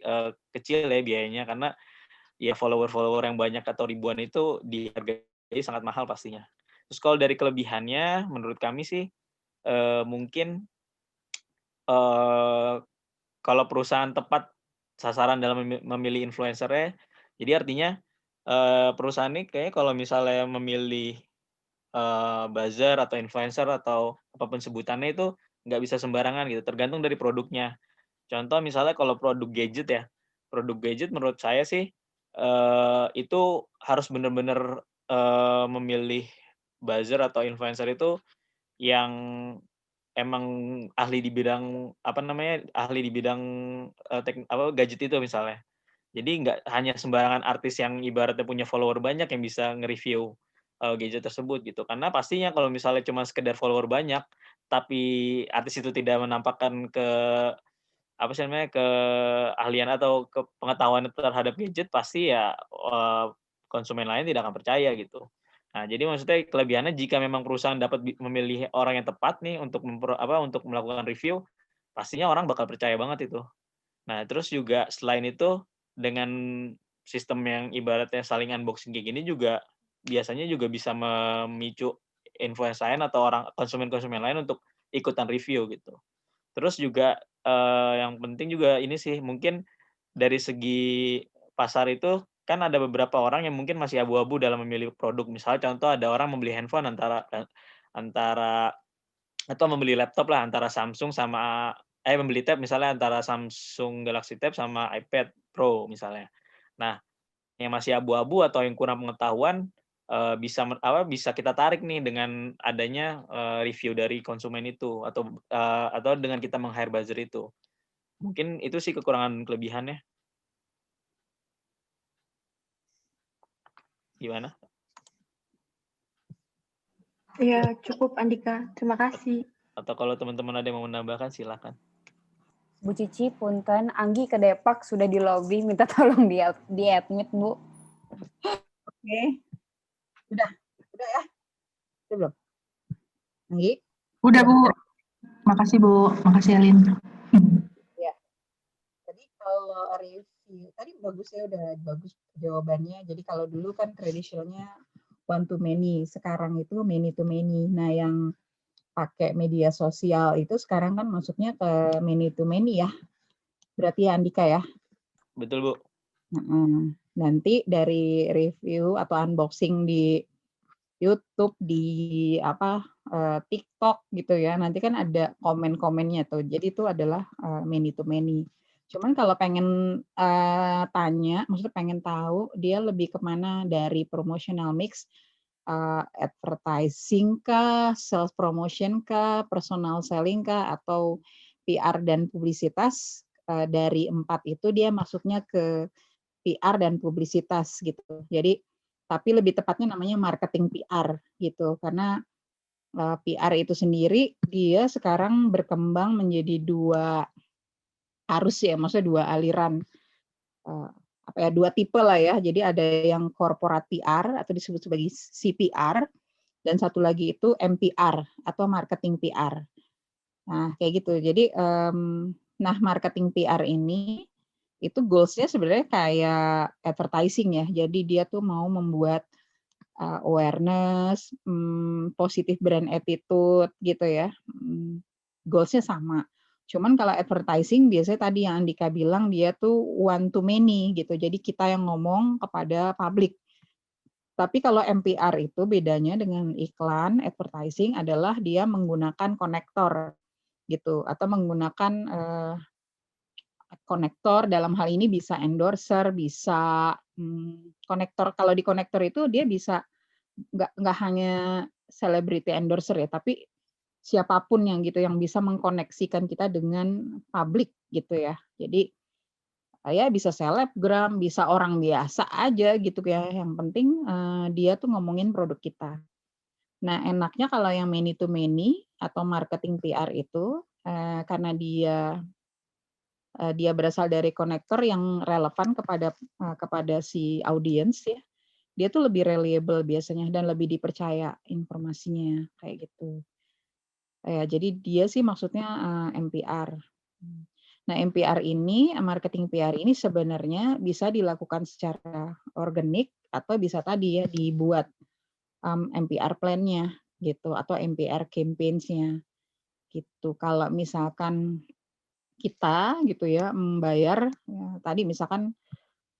kecil ya biayanya, karena ya follower yang banyak atau ribuan itu dihargai sangat mahal pastinya. Terus kalau dari kelebihannya menurut kami sih mungkin kalau perusahaan tepat sasaran dalam memilih influencer-nya, jadi artinya perusahaan ini kayaknya kalau misalnya memilih buzzer atau influencer atau apapun sebutannya itu nggak bisa sembarangan gitu, tergantung dari produknya. Contoh misalnya kalau produk gadget menurut saya sih itu harus benar-benar memilih buzzer atau influencer itu yang emang ahli di bidang gadget itu misalnya. Jadi nggak hanya sembarangan artis yang ibaratnya punya follower banyak yang bisa nge-review gadget tersebut gitu. Karena pastinya kalau misalnya cuma sekedar follower banyak, tapi artis itu tidak menampakkan apa sih namanya, keahlian atau pengetahuan terhadap gadget, pasti ya konsumen lain tidak akan percaya gitu. Nah, jadi maksudnya kelebihannya jika memang perusahaan dapat memilih orang yang tepat nih untuk untuk melakukan review, pastinya orang bakal percaya banget itu. Nah, terus juga selain itu dengan sistem yang ibaratnya saling unboxing kayak gini juga biasanya juga bisa memicu influencer lain atau orang konsumen-konsumen lain untuk ikutan review gitu. Terus juga yang penting juga ini sih, mungkin dari segi pasar itu kan ada beberapa orang yang mungkin masih abu-abu dalam memilih produk. Misalnya contoh ada orang membeli handphone antara atau membeli laptop lah antara Samsung sama membeli tab misalnya antara Samsung Galaxy Tab sama iPad Pro misalnya. Nah, yang masih abu-abu atau yang kurang pengetahuan bisa kita tarik nih dengan adanya review dari konsumen itu atau dengan kita meng-hire buzzer itu. Mungkin itu sih kekurangan kelebihannya. Gimana? Ya, cukup Andika. Terima kasih. Atau kalau teman-teman ada yang mau menambahkan, silakan. Bu Cici, punten, Anggi ke Depak sudah di lobby, minta tolong di admit, Bu. Oke. Udah ya? Udah belum? Anggi? Udah, Bu. Makasih, Bu. Makasih, Elin. Ya. Tadi kalau review, tadi bagus ya, udah bagus jawabannya. Jadi kalau dulu kan traditionalnya one to many, sekarang itu many to many. Nah, yang pakai media sosial itu sekarang kan masuknya ke many to many ya. Berarti ya Andika ya? Betul, Bu. Nanti dari review atau unboxing di YouTube, di TikTok gitu ya. Nanti kan ada komen-komennya tuh. Jadi itu adalah many to many. Cuman kalau pengen tanya, maksudnya pengen tahu dia lebih kemana dari promotional mix, advertising kah, sales promotion kah, personal selling kah, atau PR dan publisitas, dari 4 itu dia masuknya ke PR dan publisitas gitu. Jadi tapi lebih tepatnya namanya marketing PR gitu, karena PR itu sendiri dia sekarang berkembang menjadi 2 arus ya, maksudnya 2 aliran, 2 tipe lah ya. Jadi ada yang corporate PR atau disebut sebagai CPR, dan satu lagi itu MPR atau marketing PR. Nah, kayak gitu. Jadi, marketing PR ini itu goals-nya sebenarnya kayak advertising ya. Jadi dia tuh mau membuat awareness, positive brand attitude gitu ya. Goals-nya sama. Cuman kalau advertising biasanya tadi yang Andika bilang dia tuh one to many gitu. Jadi kita yang ngomong kepada publik. Tapi kalau MPR itu bedanya dengan iklan advertising adalah dia menggunakan konektor gitu, atau menggunakan konektor dalam hal ini bisa endorser, bisa konektor. Kalau di konektor itu dia bisa nggak hanya celebrity endorser ya, tapi siapapun yang gitu yang bisa mengkoneksikan kita dengan publik gitu ya. Jadi ya bisa selebgram, bisa orang biasa aja gitu ya. Yang penting dia tuh ngomongin produk kita. Nah, enaknya kalau yang many to many atau marketing PR itu karena dia berasal dari konektor yang relevan kepada si audiens ya. Dia tuh lebih reliable biasanya dan lebih dipercaya informasinya kayak gitu. Ya, jadi dia sih maksudnya MPR. Nah, MPR ini, marketing PR ini sebenarnya bisa dilakukan secara organik atau bisa tadi ya dibuat MPR plan-nya gitu atau MPR campaigns-nya gitu. Kalau misalkan kita gitu ya membayar ya, tadi misalkan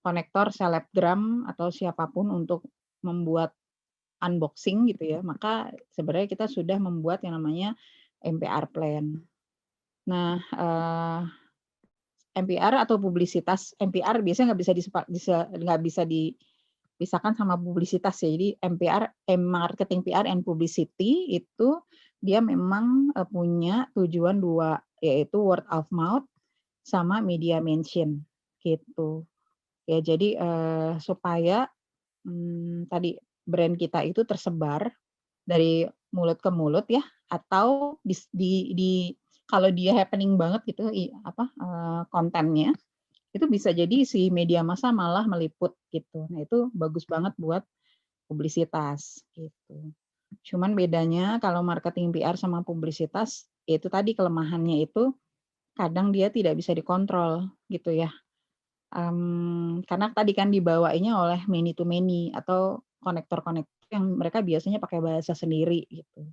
konektor selebgram atau siapapun untuk membuat unboxing gitu ya, maka sebenarnya kita sudah membuat yang namanya MPR plan. Nah, MPR atau publisitas, MPR biasanya nggak bisa dipisahkan sama publisitas ya. Jadi MPR, marketing PR and publicity itu dia memang punya tujuan 2, yaitu word of mouth sama media mention gitu. Ya, jadi supaya tadi brand kita itu tersebar dari mulut ke mulut ya, atau kalau dia happening banget gitu kontennya, itu bisa jadi si media massa malah meliput gitu. Nah, itu bagus banget buat publisitas gitu. Cuman bedanya kalau marketing PR sama publisitas, itu tadi kelemahannya itu kadang dia tidak bisa dikontrol gitu ya. Karena tadi kan dibawainya oleh many to many atau konektor-konektor yang mereka biasanya pakai bahasa sendiri gitu.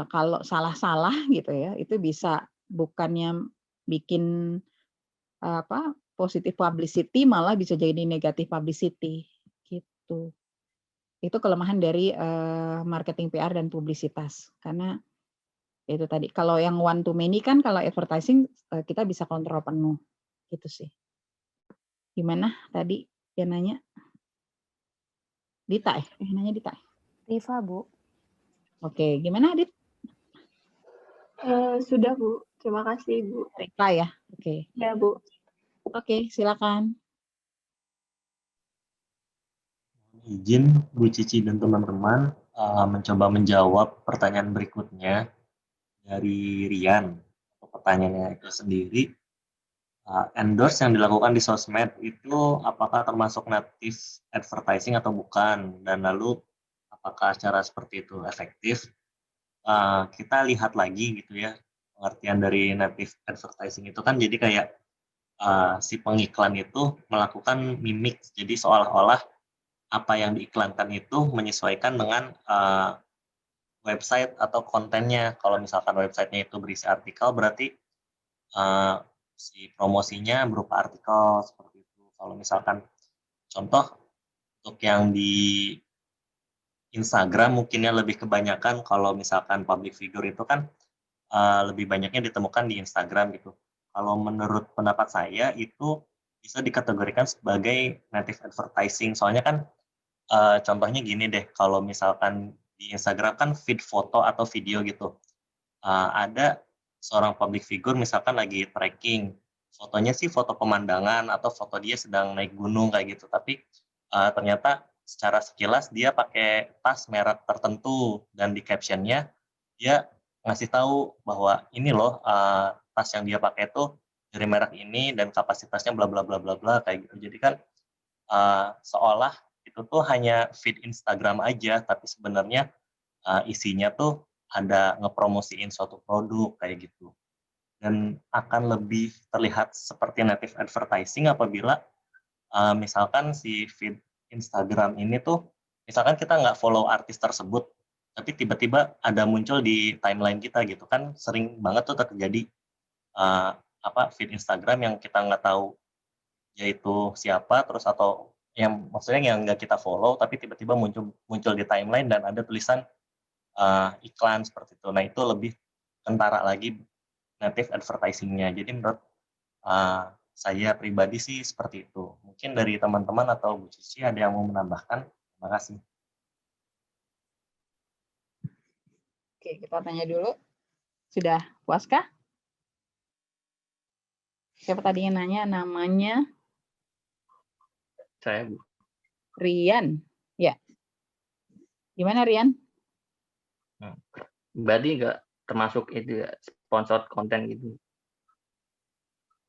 Kalau salah-salah gitu ya, itu bisa bukannya bikin positif publicity, malah bisa jadi negatif publicity gitu. Itu kelemahan dari marketing PR dan publisitas. Karena itu tadi, kalau yang one to many kan kalau advertising kita bisa kontrol penuh gitu sih. Gimana tadi yang nanya? Dita ya? Nanya Dita. Riva, Bu. Oke, gimana Adit? Sudah, Bu. Terima kasih, Bu. Reply ya? Oke. Ya, Bu. Oke, silakan. Izin Bu Cici dan teman-teman mencoba menjawab pertanyaan berikutnya dari Rian. Pertanyaannya itu sendiri, endorse yang dilakukan di sosmed itu apakah termasuk native advertising atau bukan? Dan lalu apakah cara seperti itu efektif? Kita lihat lagi gitu ya, pengertian dari native advertising itu kan jadi kayak si pengiklan itu melakukan mimik, jadi seolah-olah apa yang diiklankan itu menyesuaikan dengan website atau kontennya. Kalau misalkan websitenya itu berisi artikel, berarti si promosinya berupa artikel seperti itu. Kalau misalkan contoh untuk yang di Instagram mungkinnya lebih kebanyakan, kalau misalkan public figure itu kan lebih banyaknya ditemukan di Instagram gitu. Kalau menurut pendapat saya itu bisa dikategorikan sebagai native advertising. Soalnya kan contohnya gini deh, kalau misalkan di Instagram kan feed foto atau video gitu. Ada seorang public figure misalkan lagi trekking, fotonya sih foto pemandangan atau foto dia sedang naik gunung kayak gitu, tapi ternyata secara sekilas dia pakai tas merek tertentu dan di captionnya dia ngasih tahu bahwa ini loh tas yang dia pakai itu dari merek ini dan kapasitasnya bla bla bla bla bla kayak gitu. Jadi kan seolah itu tuh hanya feed Instagram aja, tapi sebenarnya isinya tuh ada ngepromosiin suatu produk kayak gitu. Dan akan lebih terlihat seperti native advertising apabila misalkan si feed Instagram ini tuh, misalkan kita nggak follow artis tersebut, tapi tiba-tiba ada muncul di timeline kita gitu kan, sering banget tuh terjadi feed Instagram yang kita nggak tahu yaitu siapa, terus atau yang maksudnya yang nggak kita follow, tapi tiba-tiba muncul di timeline dan ada tulisan iklan seperti itu. Nah, itu lebih kentara lagi native advertising-nya. Jadi menurut saya pribadi sih seperti itu. Mungkin dari teman-teman atau Bu Cici ada yang mau menambahkan? Terima kasih. Oke, kita tanya dulu. Sudah puaskah? Siapa tadi yang nanya namanya? Saya, Bu. Rian. Ya. Gimana Rian? Berarti nggak termasuk itu ya, sponsor konten gitu.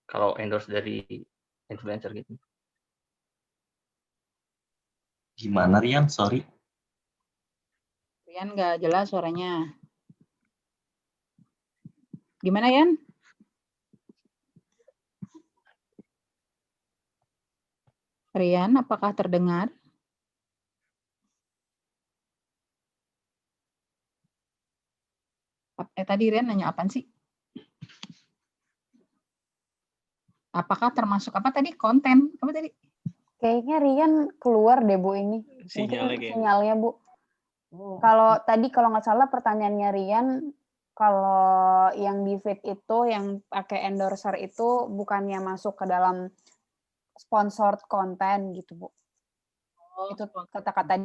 Kalau endorse dari influencer gitu. Gimana Rian? Sorry. Rian nggak jelas suaranya. Gimana Yan? Rian, apakah terdengar? Tadi Rian nanya apa sih? Apakah termasuk apa tadi? Konten? Apa tadi? Kayaknya Rian keluar deh, Bu, ini. Sinyalnya, Bu. Kalau tadi kalau nggak salah pertanyaannya Rian, kalau yang di feed itu yang pakai endorser itu bukannya masuk ke dalam sponsored konten gitu, Bu. Itu kata-kata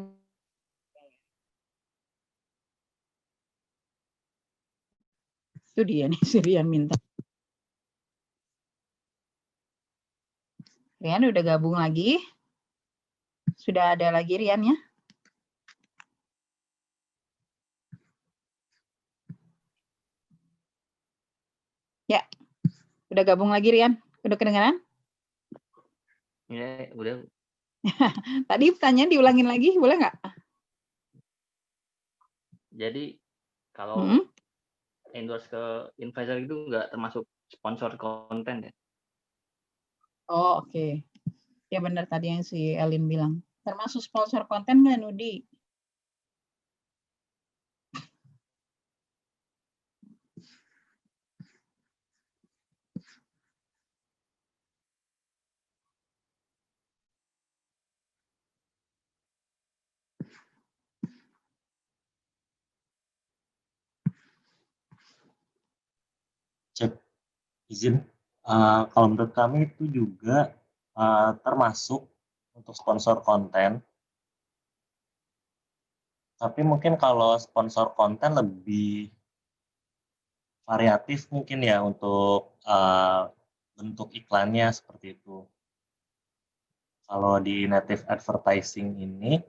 itu dia nih si Rian minta. Rian udah gabung lagi? Sudah ada lagi Rian ya? Ya, udah gabung lagi Rian? Udah kedengaran? Ya, udah. Tadi pertanyaan diulangin lagi, boleh nggak? Jadi kalau endorse ke influencer itu nggak termasuk sponsor konten ya? Oh, oke. Ya benar tadi yang si Elin bilang. Termasuk sponsor konten nggak, Nudi? Cek izin. Kalau menurut kami itu juga termasuk untuk sponsor konten. Tapi mungkin kalau sponsor konten lebih variatif mungkin ya untuk bentuk iklannya seperti itu. Kalau di native advertising ini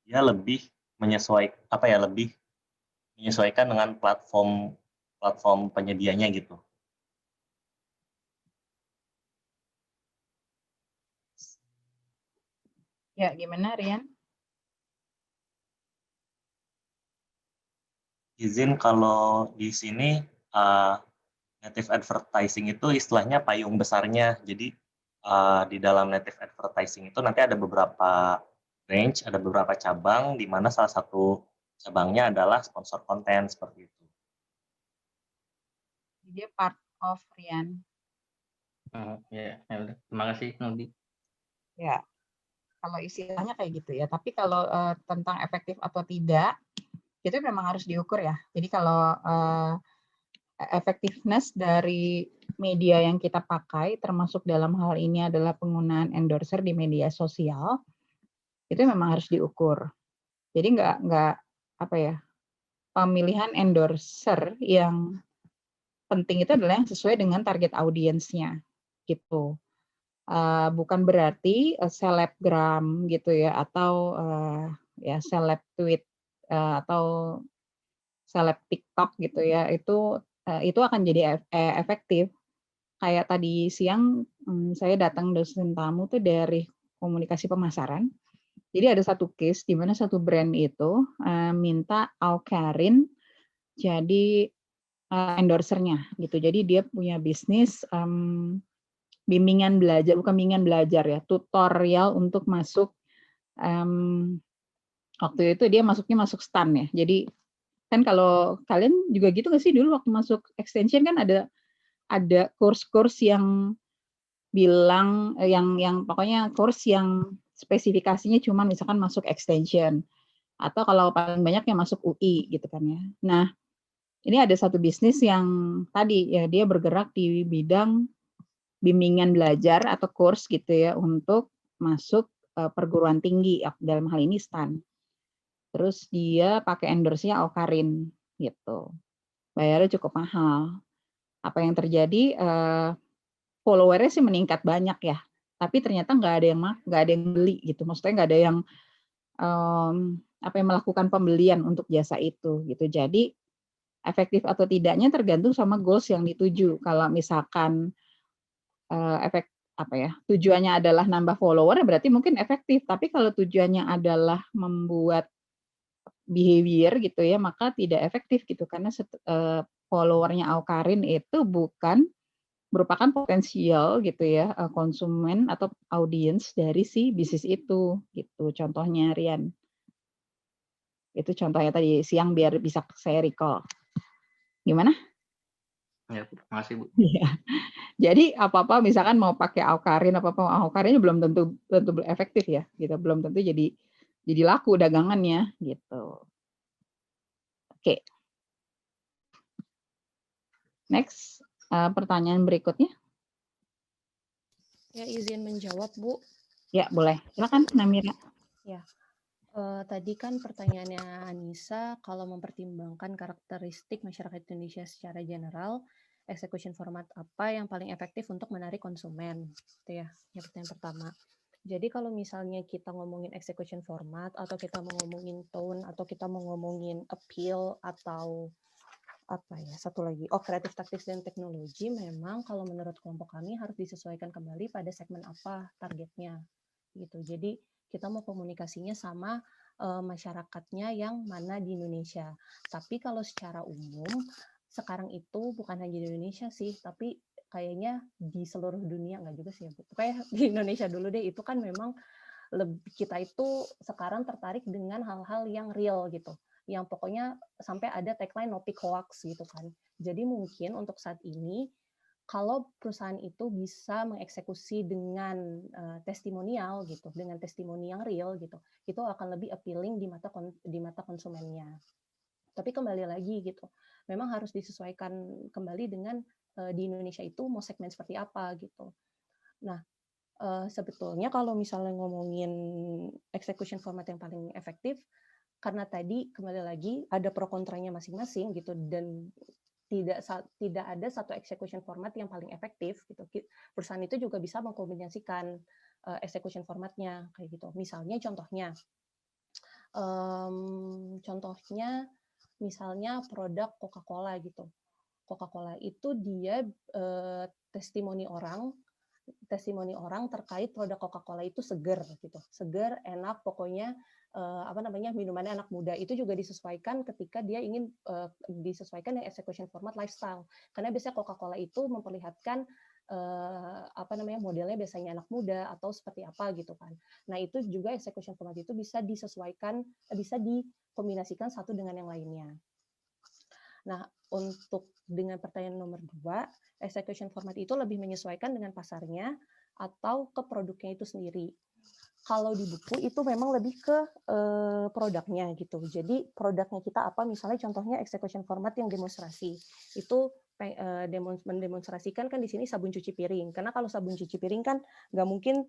dia lebih menyesuaikan dengan platform penyedianya gitu. Ya, gimana Rian? Izin kalau di sini native advertising itu istilahnya payung besarnya. Jadi di dalam native advertising itu nanti ada beberapa range, ada beberapa cabang, di mana salah satu cabangnya adalah sponsor konten seperti itu. Dia part of Rian. Ya, udah. Terima kasih, Nudi. Ya, kalau istilahnya kayak gitu ya. Tapi kalau tentang efektif atau tidak, itu memang harus diukur ya. Jadi kalau effectiveness dari media yang kita pakai, termasuk dalam hal ini adalah penggunaan endorser di media sosial, itu memang harus diukur. Jadi nggak apa ya, pemilihan endorser yang penting itu adalah yang sesuai dengan target audiensnya, gitu. Bukan berarti selebgram gitu ya, atau ya seleb tweet atau seleb TikTok gitu ya, itu akan jadi efektif. Kayak tadi siang saya datang dosen tamu tuh dari komunikasi pemasaran. Jadi ada satu case di mana satu brand itu minta Aukarin jadi endorsernya gitu. Jadi dia punya bisnis bimbingan belajar, bukan bimbingan belajar ya, tutorial untuk masuk waktu itu dia masuk stan ya. Jadi kan kalau kalian juga gitu nggak sih dulu waktu masuk extension kan ada course yang bilang yang pokoknya course yang spesifikasinya cuma misalkan masuk extension atau kalau paling banyak yang masuk UI gitu kan ya. Nah, ini ada satu bisnis yang tadi ya dia bergerak di bidang bimbingan belajar atau course gitu ya untuk masuk perguruan tinggi dalam hal ini STAN. Terus dia pakai endorse-nya Aukarin gitu. Bayarnya cukup mahal. Apa yang terjadi? Followernya sih meningkat banyak ya, tapi ternyata nggak ada yang beli gitu. Maksudnya nggak ada yang melakukan pembelian untuk jasa itu gitu. Jadi efektif atau tidaknya tergantung sama goals yang dituju. Kalau misalkan tujuannya adalah nambah follower berarti mungkin efektif. Tapi kalau tujuannya adalah membuat behavior gitu ya, maka tidak efektif gitu karena followernya Aukarin itu bukan merupakan potensial gitu ya konsumen atau audiens dari si bisnis itu gitu. Contohnya Rian. Itu contohnya tadi siang biar bisa saya recall. Gimana? Ya, terima kasih Bu. Iya. Jadi apa-apa misalkan mau pakai Aukarin Aukarinnya belum tentu efektif ya gitu, belum tentu jadi laku dagangannya gitu. Oke. Next, pertanyaan berikutnya. Ya, izin menjawab, Bu. Ya, boleh. Silakan, Namira. Ya, tadi kan pertanyaannya Anissa, kalau mempertimbangkan karakteristik masyarakat Indonesia secara general, execution format apa yang paling efektif untuk menarik konsumen. Itu ya, yang pertanyaan pertama. Jadi kalau misalnya kita ngomongin execution format, atau kita mau ngomongin tone, atau kita mau ngomongin appeal, atau apa ya, satu lagi, kreatif taktis dan teknologi, memang kalau menurut kelompok kami harus disesuaikan kembali pada segmen apa targetnya. Gitu. Jadi kita mau komunikasinya sama masyarakatnya yang mana di Indonesia. Tapi kalau secara umum, sekarang itu bukan hanya di Indonesia sih, tapi kayaknya di seluruh dunia, enggak juga sih ya Bu. Pokoknya di Indonesia dulu deh, itu kan memang kita itu sekarang tertarik dengan hal-hal yang real gitu. Yang pokoknya sampai ada tagline no pick hoax gitu kan. Jadi mungkin untuk saat ini, kalau perusahaan itu bisa mengeksekusi dengan testimonial gitu, dengan testimoni yang real gitu, itu akan lebih appealing di mata konsumennya. Tapi kembali lagi gitu, memang harus disesuaikan kembali dengan di Indonesia itu mau segmen seperti apa gitu. Nah, sebetulnya kalau misalnya ngomongin execution format yang paling efektif, karena tadi kembali lagi ada pro kontranya masing-masing gitu, dan tidak ada satu execution format yang paling efektif gitu. Perusahaan itu juga bisa mengkombinasikan execution formatnya kayak gitu. Misalnya misalnya produk Coca-Cola gitu. Coca-Cola itu dia testimoni orang terkait produk Coca-Cola itu seger gitu, seger, enak, pokoknya minumannya anak muda. Itu juga disesuaikan ketika dia ingin disesuaikan dengan execution format lifestyle, karena biasanya Coca-Cola itu memperlihatkan modelnya biasanya anak muda atau seperti apa gitu kan. Nah itu juga execution format itu bisa disesuaikan, bisa dikombinasikan satu dengan yang lainnya. Nah, untuk dengan pertanyaan nomor 2, execution format itu lebih menyesuaikan dengan pasarnya atau ke produknya itu sendiri. Kalau di buku itu memang lebih ke produknya gitu. Jadi produknya kita apa, misalnya contohnya execution format yang demonstrasi. Itu mendemonstrasikan kan di sini sabun cuci piring. Karena kalau sabun cuci piring kan nggak mungkin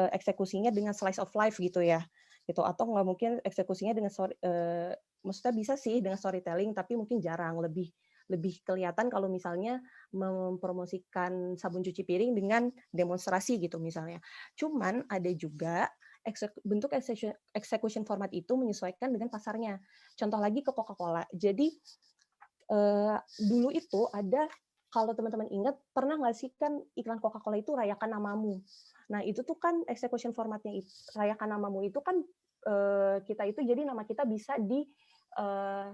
eksekusinya dengan slice of life gitu ya. Gitu. Atau nggak mungkin eksekusinya dengan maksudnya bisa sih dengan storytelling, tapi mungkin jarang, lebih kelihatan kalau misalnya mempromosikan sabun cuci piring dengan demonstrasi gitu misalnya. Cuman ada juga bentuk execution format itu menyesuaikan dengan pasarnya. Contoh lagi ke Coca-Cola. Jadi dulu itu ada, kalau teman-teman ingat, pernah nggak sih kan iklan Coca-Cola itu rayakan namamu. Nah itu tuh kan execution formatnya rayakan namamu itu kan kita itu jadi nama kita bisa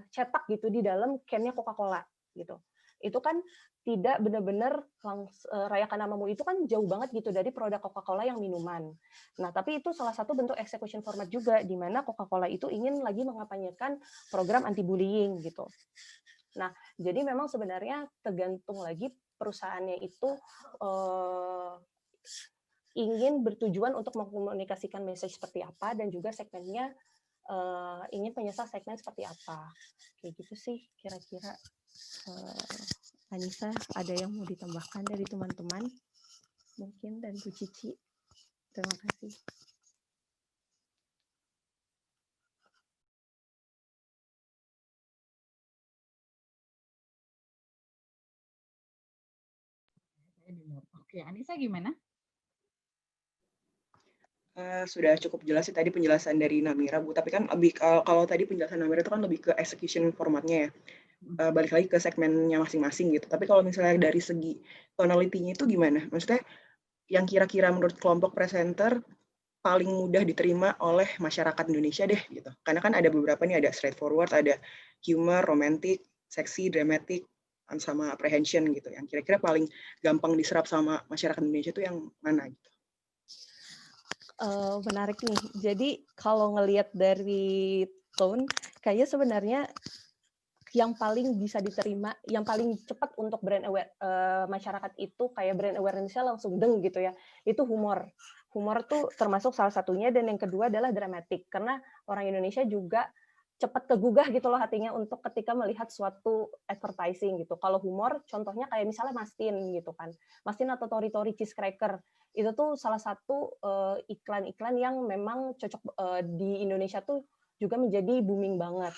cetak gitu di dalam can-nya Coca-Cola gitu. Itu kan tidak benar-benar rayakan namamu itu kan jauh banget gitu dari produk Coca-Cola yang minuman. Nah, tapi itu salah satu bentuk execution format juga, di mana Coca-Cola itu ingin lagi mengampanyekan program anti-bullying gitu. Nah, jadi memang sebenarnya tergantung lagi perusahaannya itu ingin bertujuan untuk mengkomunikasikan message seperti apa, dan juga segmennya ingin penyasar segmen seperti apa. Kayak gitu sih kira-kira. Anissa, ada yang mau ditambahkan dari teman-teman? Mungkin, dan Bu Cici. Terima kasih. Oke, Anissa gimana? Sudah cukup jelas sih tadi penjelasan dari Namira, Bu. Tapi kan lebih kalau tadi penjelasan Namira itu kan lebih ke execution formatnya ya. Balik lagi ke segmennya masing-masing gitu. Tapi kalau misalnya dari segi tonality-nya itu gimana? Maksudnya yang kira-kira menurut kelompok presenter paling mudah diterima oleh masyarakat Indonesia deh gitu. Karena kan ada beberapa nih, ada straightforward, ada humor, romantic, seksi, dramatic, sama apprehension gitu. Yang kira-kira paling gampang diserap sama masyarakat Indonesia itu yang mana gitu? Menarik nih. Jadi kalau ngelihat dari tone, kayaknya sebenarnya yang paling bisa diterima, yang paling cepat untuk brand aware masyarakat itu kayak brand awareness-nya langsung deng gitu ya. Itu humor. Humor tuh termasuk salah satunya, dan yang kedua adalah dramatik, karena orang Indonesia juga cepat kegugah gitu loh hatinya untuk ketika melihat suatu advertising gitu. Kalau humor, contohnya kayak misalnya Mastin gitu kan. Mastin atau Tori Tori Cheese Cracker. Itu tuh salah satu iklan-iklan yang memang cocok di Indonesia tuh juga menjadi booming banget.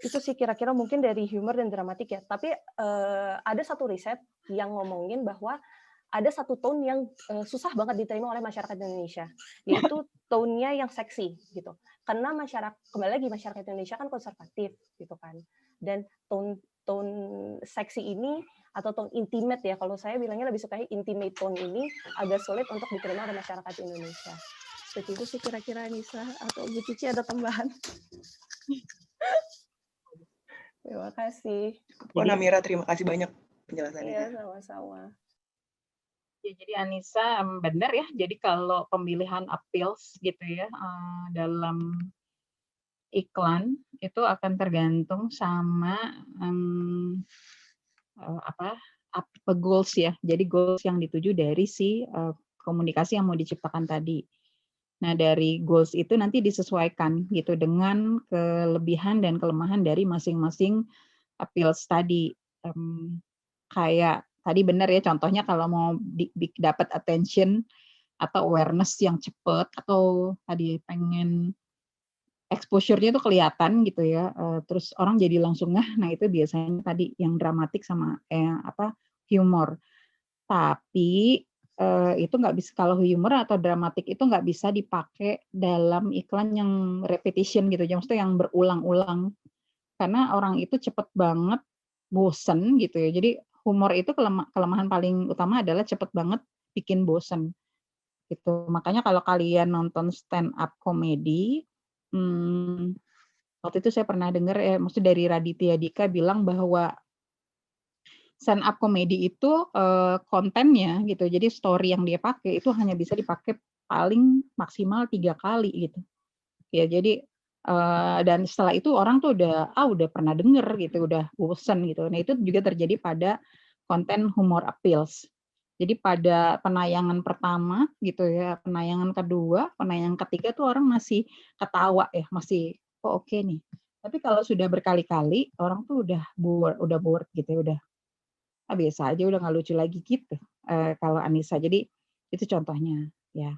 Itu sih kira-kira mungkin dari humor dan dramatik ya. Tapi ada satu riset yang ngomongin bahwa ada satu tone yang susah banget diterima oleh masyarakat Indonesia, yaitu tone-nya yang seksi gitu. Karena kembali lagi masyarakat Indonesia kan konservatif gitu kan. Dan tone seksi ini atau tone intimate ya, kalau saya bilangnya lebih suka intimate tone ini agak sulit untuk diterima oleh masyarakat Indonesia. Seperti itu sih kira-kira Nisa atau Bu Cici ada tambahan. Terima kasih. Bu Namira, terima kasih banyak penjelasannya. Iya, sama-sama. Ya, jadi Anissa benar ya. Jadi kalau pemilihan appeals gitu ya dalam iklan itu akan tergantung sama goals ya. Jadi goals yang dituju dari si komunikasi yang mau diciptakan tadi. Nah, dari goals itu nanti disesuaikan gitu dengan kelebihan dan kelemahan dari masing-masing appeals tadi. Kayak tadi benar ya, contohnya kalau mau dapat attention atau awareness yang cepat, atau tadi pengen exposure-nya itu kelihatan gitu ya, terus orang jadi langsung nah itu biasanya tadi yang dramatik sama humor. Tapi itu nggak bisa, kalau humor atau dramatik itu nggak bisa dipakai dalam iklan yang repetition gitu, maksudnya yang berulang-ulang, karena orang itu cepet banget bosen gitu ya. Jadi humor itu kelemahan paling utama adalah cepet banget bikin bosen gitu. Makanya kalau kalian nonton stand up comedy, waktu itu saya pernah dengar ya, maksudnya dari Raditya Dika bilang bahwa stand up comedy itu kontennya gitu, jadi story yang dia pakai itu hanya bisa dipakai paling maksimal 3 kali gitu ya. Jadi dan setelah itu orang tuh udah pernah denger gitu, udah bosen gitu. Nah, itu juga terjadi pada konten humor appeals. Jadi pada penayangan pertama gitu ya, penayangan kedua, penayangan ketiga tuh orang masih ketawa ya, masih oke nih. Tapi kalau sudah berkali-kali orang tuh udah bored gitu ya, udah biasa aja, udah nggak lucu lagi gitu. Kalau Anissa, jadi itu contohnya ya.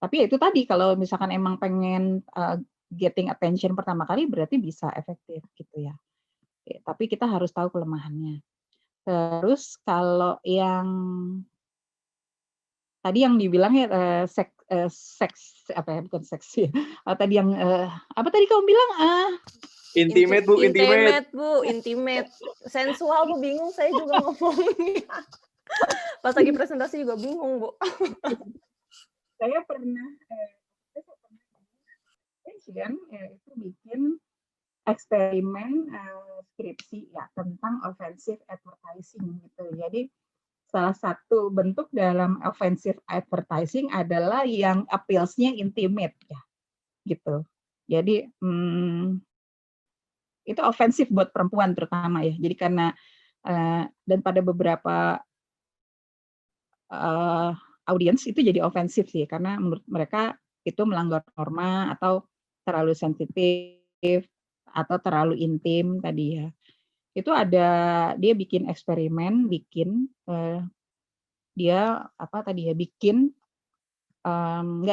Tapi ya itu tadi, kalau misalkan emang pengen getting attention pertama kali berarti bisa efektif gitu ya. Tapi kita harus tahu kelemahannya. Terus kalau yang tadi yang dibilang ya seks apa ya, bukan seksi. Tadi yang apa tadi kamu bilang? Intimate Bu, Intimate. Sensual Bu, bingung saya juga ngomongnya. Pas lagi presentasi juga bingung Bu. Saya pernah itu bikin eksperimen skripsi ya tentang offensive advertising gitu. Jadi salah satu bentuk dalam offensive advertising adalah yang appeals-nya intimate ya, gitu. Jadi itu ofensif buat perempuan terutama ya. Jadi karena dan pada beberapa audiens itu jadi ofensif sih, karena menurut mereka itu melanggar norma atau terlalu sensitif atau terlalu intim tadi ya. Itu ada, dia bikin eksperimen, dia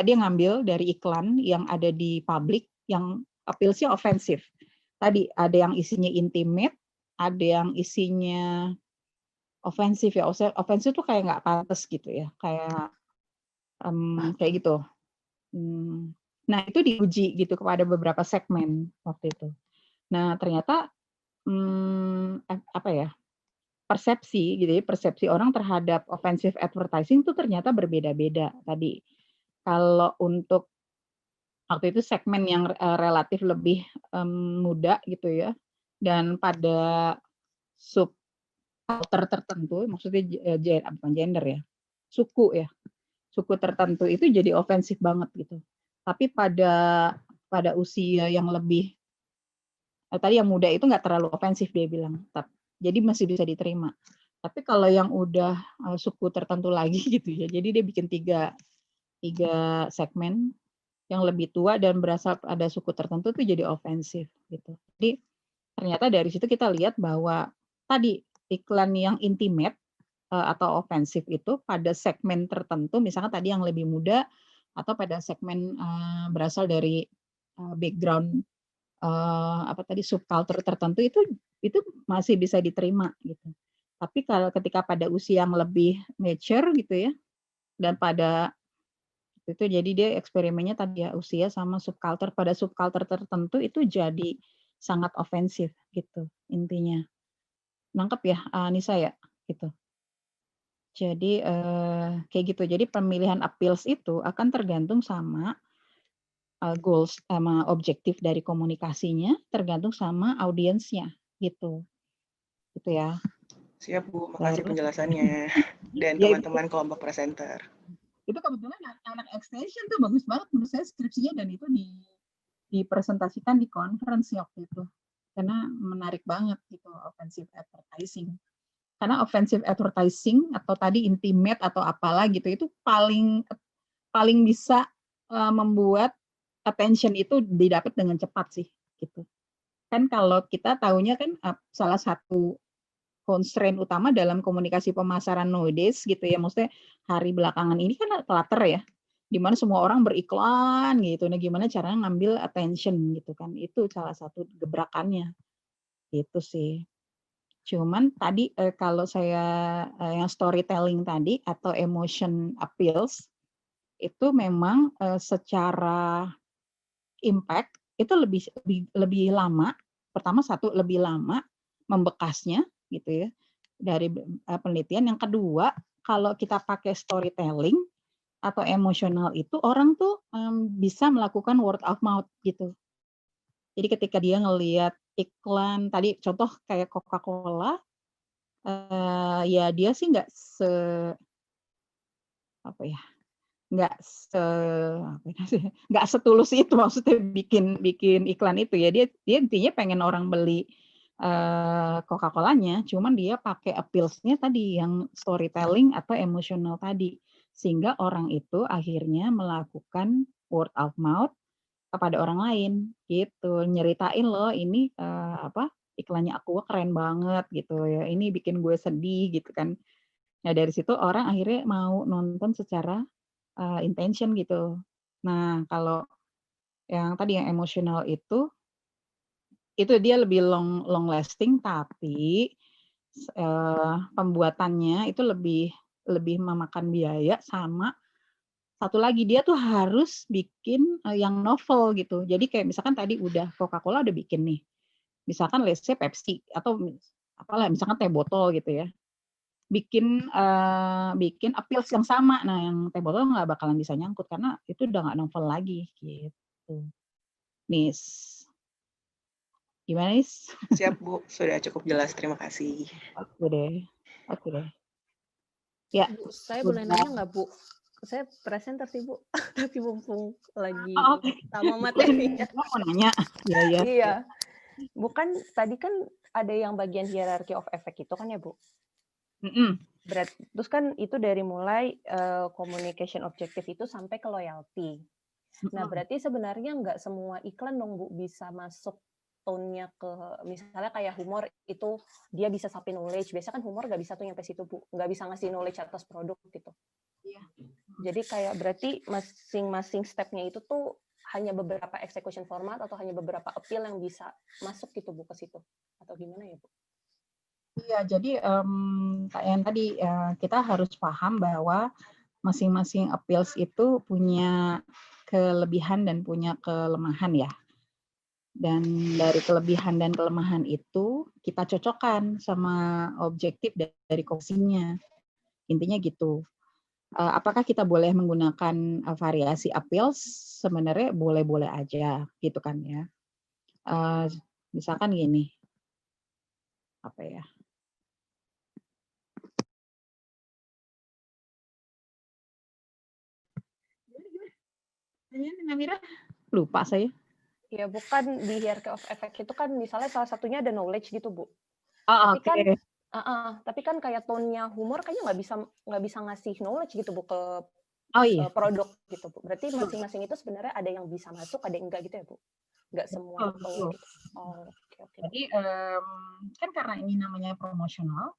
dia ngambil dari iklan yang ada di publik yang appeals-nya ofensif. Tadi ada yang isinya intimate, ada yang isinya ofensif ya. Ofensif tuh kayak nggak pantas gitu ya, kayak gitu. Nah, itu diuji gitu kepada beberapa segmen waktu itu. Nah, ternyata persepsi gitu ya, persepsi orang terhadap offensive advertising itu ternyata berbeda-beda tadi. Kalau untuk waktu itu segmen yang relatif lebih muda gitu ya, dan pada subkultur tertentu, maksudnya bukan gender ya, suku tertentu itu jadi ofensif banget gitu. Tapi pada usia yang lebih tadi yang muda itu nggak terlalu ofensif dia bilang, jadi masih bisa diterima. Tapi kalau yang udah suku tertentu lagi gitu ya, jadi dia bikin tiga segmen yang lebih tua dan berasal ada suku tertentu itu jadi ofensif gitu. Jadi ternyata dari situ kita lihat bahwa tadi iklan yang intimate atau ofensif itu pada segmen tertentu, misalnya tadi yang lebih muda atau pada segmen berasal dari background apa tadi subculture tertentu itu masih bisa diterima gitu. Tapi kalau ketika pada usia yang lebih mature gitu ya, dan pada itu jadi dia eksperimennya tadi ya usia sama subculture, pada subculture tertentu itu jadi sangat ofensif gitu intinya. Nangkep ya Nisa ya gitu. Jadi kayak gitu. Jadi pemilihan appeals itu akan tergantung sama goals sama objektif dari komunikasinya, tergantung sama audiensnya gitu. Gitu ya. Siap Bu, makasih Terus penjelasannya. Dan ya teman-teman kelompok presenter. itu kebetulan anak extension tuh bagus banget menurut saya skripsinya, dan itu dipresentasikan di conference waktu itu. Karena menarik banget gitu offensive advertising. Karena offensive advertising atau tadi intimate atau apalah gitu itu paling bisa membuat attention itu didapat dengan cepat sih gitu. Kan kalau kita tahunya kan salah satu constraint utama dalam komunikasi pemasaran nowadays gitu ya, maksudnya hari belakangan ini kan clutter ya, di mana semua orang beriklan gitu. Nah, gimana caranya ngambil attention gitu kan? Itu salah satu gebrakannya. Itu sih. Cuman tadi kalau saya yang storytelling tadi atau emotion appeals itu memang secara impact itu lebih lama. Pertama satu lebih lama membekasnya gitu ya dari penelitian. Yang kedua, kalau kita pakai storytelling atau emosional itu orang tuh bisa melakukan word of mouth gitu. Jadi ketika dia ngelihat iklan tadi contoh kayak Coca-Cola, ya dia sih nggak setulus itu maksudnya bikin iklan itu ya, dia intinya pengen orang beli Coca-Colanya, cuman dia pakai appeals-nya tadi yang storytelling atau emosional tadi, sehingga orang itu akhirnya melakukan word of mouth kepada orang lain gitu, nyeritain loh ini iklannya Aqua keren banget gitu ya, ini bikin gue sedih gitu kan. Nah dari situ orang akhirnya mau nonton secara intention gitu. Nah kalau yang tadi yang emosional itu dia lebih long lasting, tapi pembuatannya itu lebih memakan biaya, sama satu lagi dia tuh harus bikin yang novel gitu. Jadi kayak misalkan tadi udah Coca-Cola udah bikin nih, misalkan let's say Pepsi atau apalah misalkan teh botol gitu ya, bikin appeals yang sama. Nah yang teh botol nggak bakalan bisa nyangkut karena itu udah nggak novel lagi gitu. Nis, gimana Nis? Siap Bu, sudah cukup jelas, terima kasih. Oke deh. Ya. Bu, saya boleh nanya nggak Bu? Saya presenter sih Bu, tapi mumpung lagi sama materinya. Mau nanya? Iya. Iya. Bukan tadi kan ada yang bagian hierarchy of effect itu kan ya Bu? Terus kan itu dari mulai communication objective itu sampai ke loyalty. Nah berarti sebenarnya nggak semua iklan dong Bu bisa masuk tone-nya ke, misalnya kayak humor itu dia bisa sampai knowledge. Biasanya kan humor nggak bisa tuh nyampe situ Bu, nggak bisa ngasih knowledge atas produk gitu. Iya. Jadi kayak berarti masing-masing step-nya itu tuh hanya beberapa execution format atau hanya beberapa appeal yang bisa masuk gitu Bu ke situ, atau gimana ya Bu? Iya, jadi yang tadi kita harus paham bahwa masing-masing appeals itu punya kelebihan dan punya kelemahan ya. Dan dari kelebihan dan kelemahan itu kita cocokkan sama objektif dari komunikasinya. Intinya gitu. Apakah kita boleh menggunakan variasi appeals? Sebenarnya boleh-boleh aja gitu kan ya. Misalkan gini. Apa ya? Namira, lupa saya. Ya bukan di hierarchy of effect itu kan misalnya salah satunya ada knowledge gitu Bu. Tapi kan kayak tone-nya humor kayaknya nggak bisa ngasih knowledge gitu Bu ke produk gitu Bu. Berarti masing-masing itu sebenarnya ada yang bisa masuk, ada yang enggak gitu ya Bu? Nggak semua gitu. Okay. Jadi kan karena ini namanya promosional,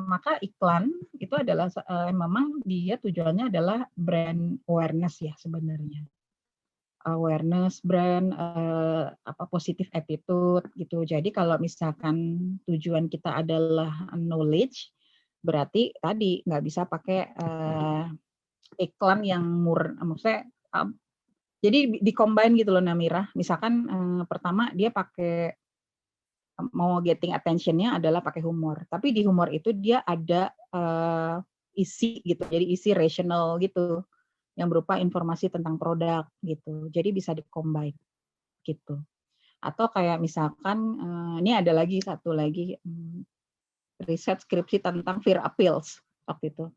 maka iklan itu adalah memang dia tujuannya adalah brand awareness ya sebenarnya. awareness brand, positive attitude gitu. Jadi kalau misalkan tujuan kita adalah knowledge, berarti tadi nggak bisa pakai iklan yang maksudnya jadi di-combine gitu loh Namira. Misalkan pertama dia pakai mau getting attention-nya adalah pakai humor. Tapi di humor itu dia ada isi gitu. Jadi isi rational gitu yang berupa informasi tentang produk gitu. Jadi bisa di-combine gitu. Atau kayak misalkan ini ada lagi satu lagi riset skripsi tentang fear appeals waktu itu.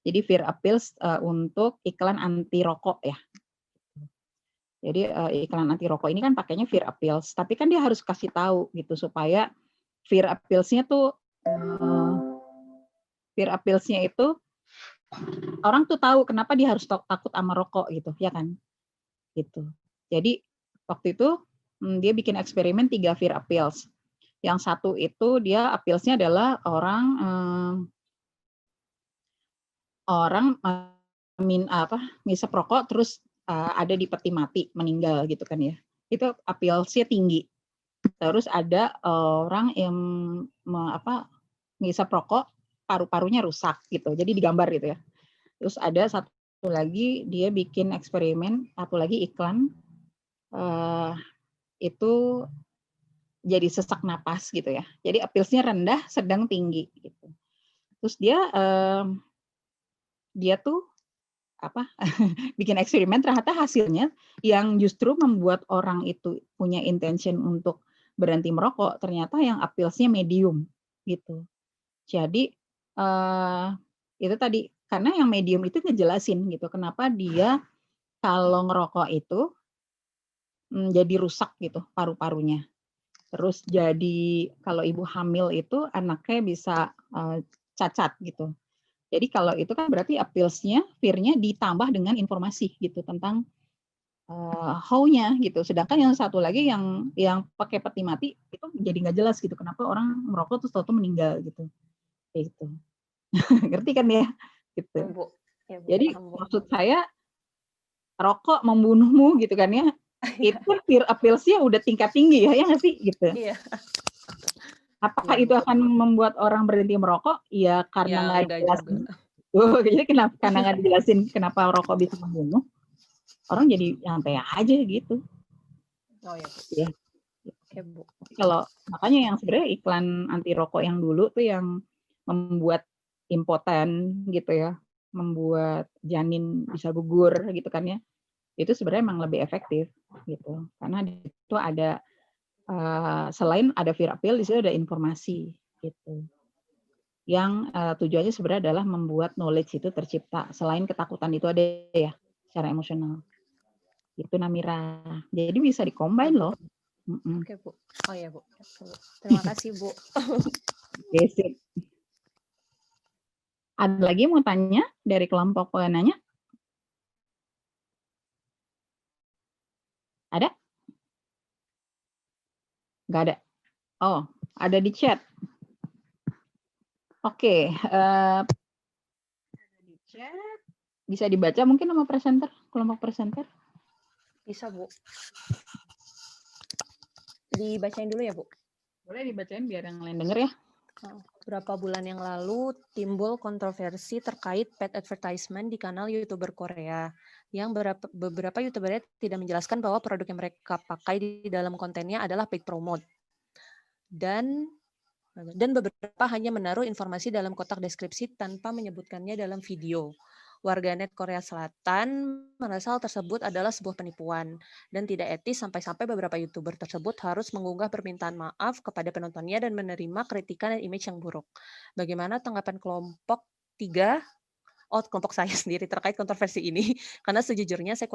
Jadi fear appeals untuk iklan anti rokok ya. Jadi iklan anti rokok ini kan pakainya fear appeals, tapi kan dia harus kasih tahu gitu supaya fear appeals-nya tuh orang tuh tahu kenapa dia harus takut sama rokok gitu, ya kan? Gitu. Jadi waktu itu dia bikin eksperimen 3 fear appeals. Yang satu itu dia appeals-nya adalah orang ngisep rokok terus ada di peti mati meninggal gitu kan ya, itu appeals-nya tinggi. Terus ada orang yang ngisep rokok paru-parunya rusak gitu, jadi digambar gitu ya. Terus ada satu lagi dia bikin eksperimen, satu lagi iklan itu jadi sesak napas gitu ya, jadi appeals-nya rendah, sedang, tinggi gitu. Terus dia tuh bikin eksperimen, ternyata hasilnya yang justru membuat orang itu punya intention untuk berhenti merokok, ternyata yang appeals-nya medium gitu. Jadi itu tadi, karena yang medium itu ngejelasin gitu kenapa dia kalau ngerokok itu jadi rusak gitu paru-parunya. Terus jadi kalau ibu hamil itu anaknya bisa cacat gitu. Jadi kalau itu kan berarti appeals-nya, fear-nya ditambah dengan informasi gitu tentang how-nya gitu. Sedangkan yang satu lagi yang pakai peti mati itu jadi nggak jelas gitu. Kenapa orang merokok terus tahu meninggal gitu. Kayak gitu. Ngerti kan ya? Gitu. Bu. Ya, Bu. Jadi Paham, Bu. maksud saya rokok membunuhmu gitu kan ya. Itu fear appeals-nya udah tingkat tinggi ya nggak sih gitu. Iya. Apakah Iya, itu Bu. akan membuat orang berhenti merokok? Ya karena nggak dijelasin. Jadi karena nggak dijelasin kenapa rokok bisa membunuh, orang jadi nyantai aja gitu. Oh ya. Ya. Oke, Bu. Kalau makanya yang sebenarnya iklan anti rokok yang dulu tuh yang membuat impoten gitu ya, membuat janin bisa gugur gitu kan ya, itu sebenarnya memang lebih efektif gitu, karena di situ ada selain ada fear appeal, di situ ada informasi gitu, yang tujuannya sebenarnya adalah membuat knowledge itu tercipta. Selain ketakutan itu ada ya secara emosional. Itu Namira. Jadi bisa di-combine loh. Oke, Bu. Oh ya, Bu. Terima kasih, Bu. Basic. Ada lagi mau tanya dari kelompok penanya? Ada? Nggak ada. Oh, ada di chat. Oke. Di chat. Bisa dibaca mungkin sama presenter, kelompok presenter? Bisa, Bu. Dibacain dulu ya, Bu. Boleh dibacain biar yang lain denger ya. Beberapa bulan yang lalu timbul kontroversi terkait paid advertisement di kanal YouTuber Korea yang beberapa YouTubernya tidak menjelaskan bahwa produk yang mereka pakai di dalam kontennya adalah paid promote. Dan beberapa hanya menaruh informasi dalam kotak deskripsi tanpa menyebutkannya dalam video. Warganet Korea Selatan merasa hal tersebut adalah sebuah penipuan dan tidak etis sampai-sampai beberapa YouTuber tersebut harus mengunggah permintaan maaf kepada penontonnya dan menerima kritikan dan image yang buruk. Bagaimana tanggapan kelompok saya sendiri terkait kontroversi ini? Karena sejujurnya saya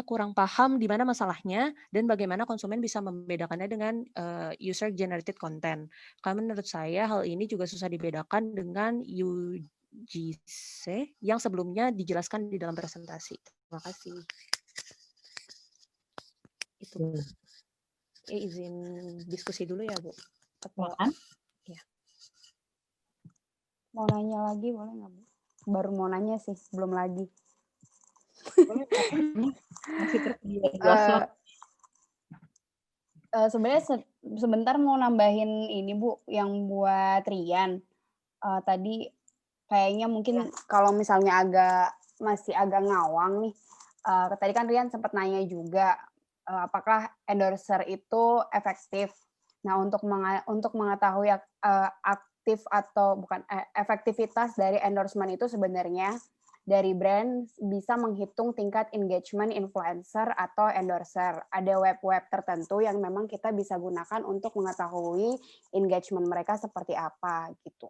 kurang paham di mana masalahnya dan bagaimana konsumen bisa membedakannya dengan user generated content. Karena menurut saya hal ini juga susah dibedakan dengan UGC yang sebelumnya dijelaskan di dalam presentasi. Terima kasih. Itu. Izin diskusi dulu ya, Bu. Ya. Mau nanya lagi boleh nggak, Bu? Baru mau nanya sih, belum lagi. Boleh, masih tersedia 2 slot. Sebenarnya sebentar mau nambahin ini Bu, yang buat Rian. Tadi kayaknya mungkin kalau misalnya masih agak ngawang nih. Tadi kan Rian sempat nanya juga apakah endorser itu efektif. Nah, untuk mengetahui aktif atau bukan efektivitas dari endorsement itu sebenarnya dari brand bisa menghitung tingkat engagement influencer atau endorser. Ada web-web tertentu yang memang kita bisa gunakan untuk mengetahui engagement mereka seperti apa gitu.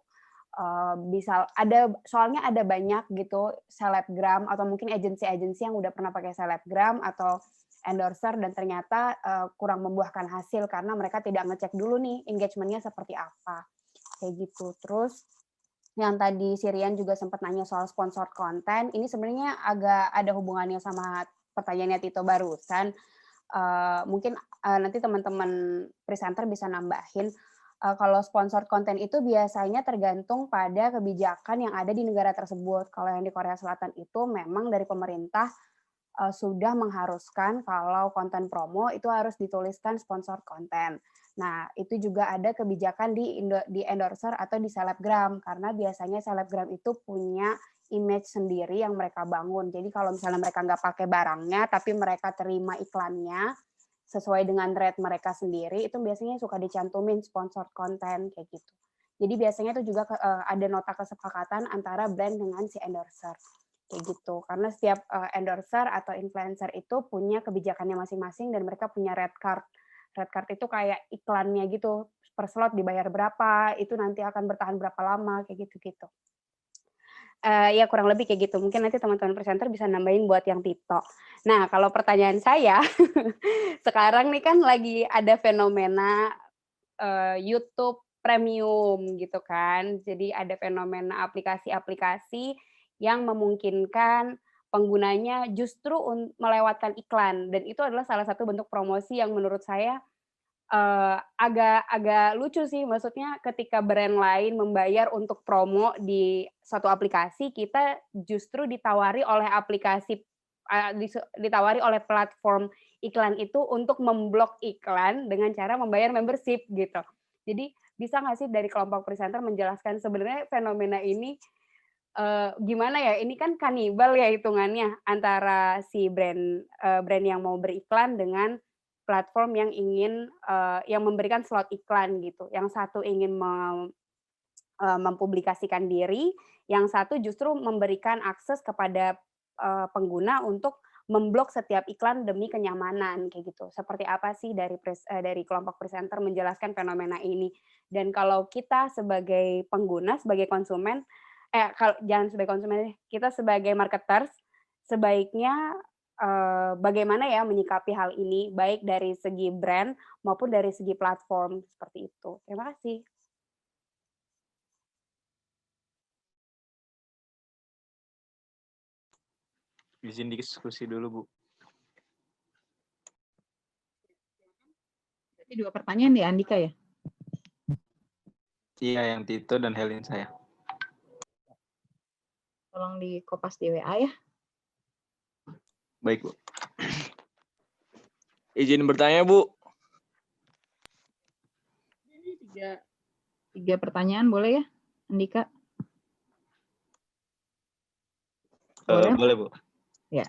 Soalnya ada banyak gitu selebgram atau mungkin agensi-agensi yang udah pernah pakai selebgram atau endorser dan ternyata kurang membuahkan hasil karena mereka tidak ngecek dulu nih engagement-nya seperti apa. Kayak gitu. Terus yang tadi Sirian juga sempat nanya soal sponsor konten, ini sebenarnya agak ada hubungannya sama pertanyaannya Tito barusan. Mungkin nanti teman-teman presenter bisa nambahin. Kalau sponsor konten itu biasanya tergantung pada kebijakan yang ada di negara tersebut. Kalau yang di Korea Selatan itu memang dari pemerintah sudah mengharuskan kalau konten promo itu harus dituliskan sponsor konten. Nah, itu juga ada kebijakan di endorser atau di selebgram, karena biasanya selebgram itu punya image sendiri yang mereka bangun. Jadi kalau misalnya mereka nggak pakai barangnya, tapi mereka terima iklannya sesuai dengan rate mereka sendiri, itu biasanya suka dicantumin sponsor konten kayak gitu. Jadi biasanya itu juga ada nota kesepakatan antara brand dengan si endorser. Kayak gitu. Karena setiap endorser atau influencer itu punya kebijakannya masing-masing dan mereka punya red card. Red card itu kayak iklannya gitu, per slot dibayar berapa, itu nanti akan bertahan berapa lama, kayak gitu-gitu. Ya kurang lebih kayak gitu. Mungkin nanti teman-teman presenter bisa nambahin buat yang Tito. Nah, kalau pertanyaan saya, sekarang nih kan lagi ada fenomena YouTube Premium gitu kan. Jadi ada fenomena aplikasi-aplikasi yang memungkinkan penggunanya justru melewatkan iklan, dan itu adalah salah satu bentuk promosi yang menurut saya agak lucu sih. Maksudnya ketika brand lain membayar untuk promo di suatu aplikasi, kita justru ditawari oleh ditawari oleh platform iklan itu untuk memblok iklan dengan cara membayar membership gitu. Jadi bisa nggak sih dari kelompok presenter menjelaskan sebenarnya fenomena ini gimana ya? Ini kan kanibal ya hitungannya antara si brand yang mau beriklan dengan platform yang ingin yang memberikan slot iklan gitu. Yang satu ingin mempublikasikan diri, yang satu justru memberikan akses kepada pengguna untuk memblok setiap iklan demi kenyamanan kayak gitu. Seperti apa sih dari kelompok presenter menjelaskan fenomena ini? Dan kalau kita sebagai pengguna, sebagai konsumen, jangan sebagai konsumen, kita sebagai marketers sebaiknya bagaimana ya menyikapi hal ini, baik dari segi brand maupun dari segi platform seperti itu. Terima kasih. Izin diskusi dulu, Bu. Jadi 2 pertanyaan ya, Andika ya? Iya, yang Tito dan Helin saya. Tolong di kopas di WA ya. Baik, Bu. Izin bertanya, Bu. Jadi 3 pertanyaan boleh ya, Andika? Boleh, Bu. Ya.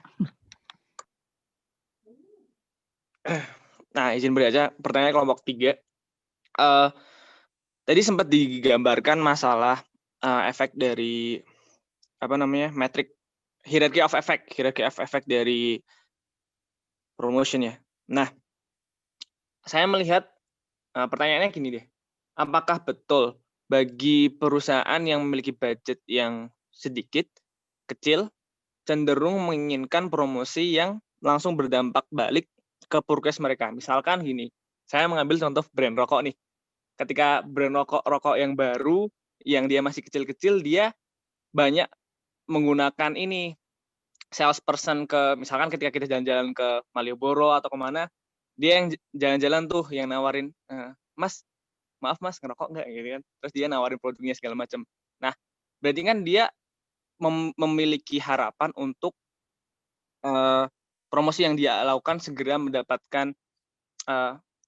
Nah, izin bertanya, pertanyaan kelompok 3. Tadi sempat digambarkan masalah efek dari metrik hierarchy of effect dari promotion ya. Nah, saya melihat pertanyaannya gini deh. Apakah betul bagi perusahaan yang memiliki budget yang sedikit, kecil, cenderung menginginkan promosi yang langsung berdampak balik ke purkes mereka? Misalkan gini, saya mengambil contoh brand rokok nih. Ketika brand rokok yang baru, yang dia masih kecil-kecil, dia banyak menggunakan ini salesperson misalkan ketika kita jalan-jalan ke Malioboro atau kemana, dia yang jalan-jalan tuh yang nawarin, Mas, maaf Mas, ngerokok nggak gitu kan? Terus dia nawarin produknya segala macam. Nah, berarti kan dia memiliki harapan untuk promosi yang dia lakukan segera mendapatkan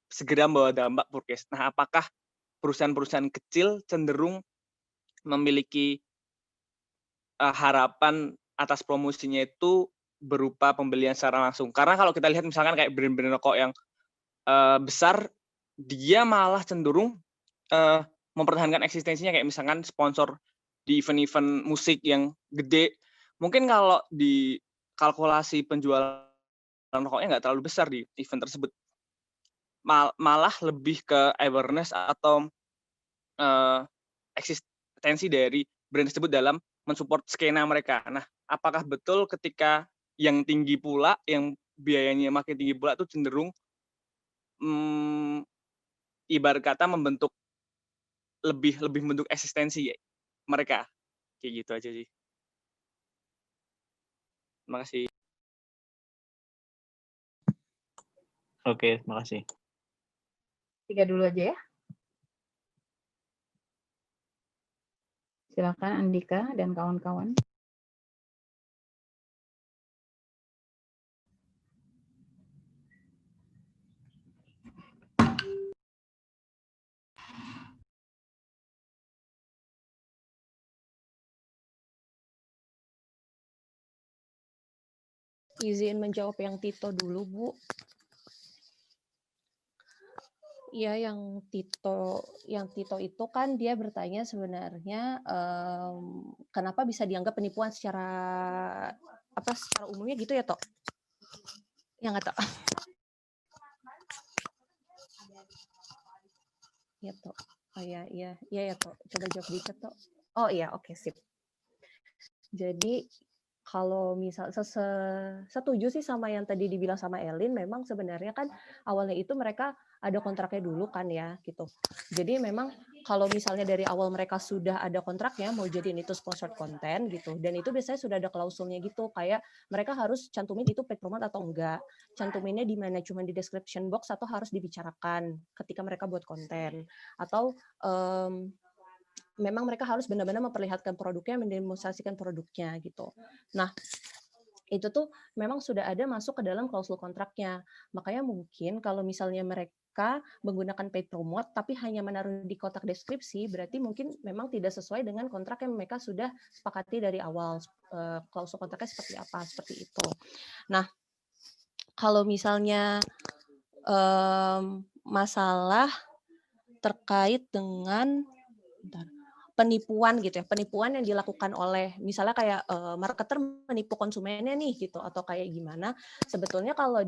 segera membawa dampak forecast. Nah, apakah perusahaan-perusahaan kecil cenderung memiliki harapan atas promosinya itu berupa pembelian secara langsung? Karena kalau kita lihat misalkan kayak brand-brand rokok yang besar, dia malah cenderung mempertahankan eksistensinya, kayak misalkan sponsor di event-event musik yang gede. Mungkin kalau di kalkulasi penjualan rokoknya nggak terlalu besar di event tersebut, malah lebih ke awareness atau eksistensi dari brand tersebut dalam mensupport skena mereka. Nah, apakah betul ketika yang tinggi pula, yang biayanya makin tinggi pula, itu cenderung ibarat kata membentuk lebih membentuk eksistensi mereka, kayak gitu aja sih. Terima kasih. Oke, terima kasih. 3 dulu aja ya. Silakan Andika dan kawan-kawan. Izin menjawab yang Tito dulu, Bu. Ya, yang Tito itu kan dia bertanya sebenarnya kenapa bisa dianggap penipuan secara umumnya gitu ya, Tok? Ya nggak, Tok? Ya, Tok. Oh iya ya, Tok. Coba jawab dikit, Tok. Oh iya, oke, sip. Jadi kalau misal setuju sih sama yang tadi dibilang sama Elin, memang sebenarnya kan awalnya itu mereka ada kontraknya dulu kan ya gitu. Jadi memang kalau misalnya dari awal mereka sudah ada kontraknya mau jadiin itu sponsored content gitu, dan itu biasanya sudah ada klausulnya gitu, kayak mereka harus cantumin itu paid promote atau enggak, cantuminnya di mana, cuma di description box atau harus dibicarakan ketika mereka buat konten, atau memang mereka harus benar-benar memperlihatkan produknya, mendemonstrasikan produknya gitu. Nah, itu tuh memang sudah ada masuk ke dalam klausul kontraknya. Makanya mungkin kalau misalnya mereka menggunakan paid promote tapi hanya menaruh di kotak deskripsi, berarti mungkin memang tidak sesuai dengan kontrak yang mereka sudah sepakati dari awal. Klausul kontraknya seperti apa, seperti itu. Nah, kalau misalnya masalah terkait dengan penipuan gitu ya, penipuan yang dilakukan oleh misalnya kayak marketer menipu konsumennya nih gitu, atau kayak gimana. Sebetulnya kalau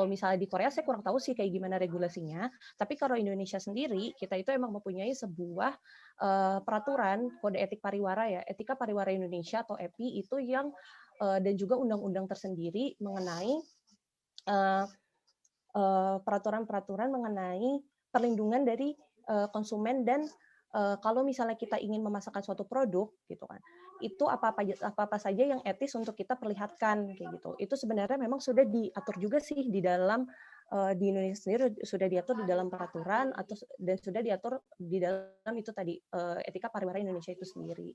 misalnya di Korea saya kurang tahu sih kayak gimana regulasinya, tapi kalau Indonesia sendiri kita itu emang mempunyai sebuah peraturan kode etik pariwara ya, etika pariwara Indonesia atau EPI itu yang dan juga undang-undang tersendiri mengenai peraturan-peraturan mengenai perlindungan dari konsumen, dan kalau misalnya kita ingin memasarkan suatu produk gitu kan, itu apa saja yang etis untuk kita perlihatkan kayak gitu. Itu sebenarnya memang sudah diatur juga sih di dalam di Indonesia sendiri, sudah diatur di dalam peraturan dan sudah diatur di dalam itu tadi etika pariwara Indonesia itu sendiri.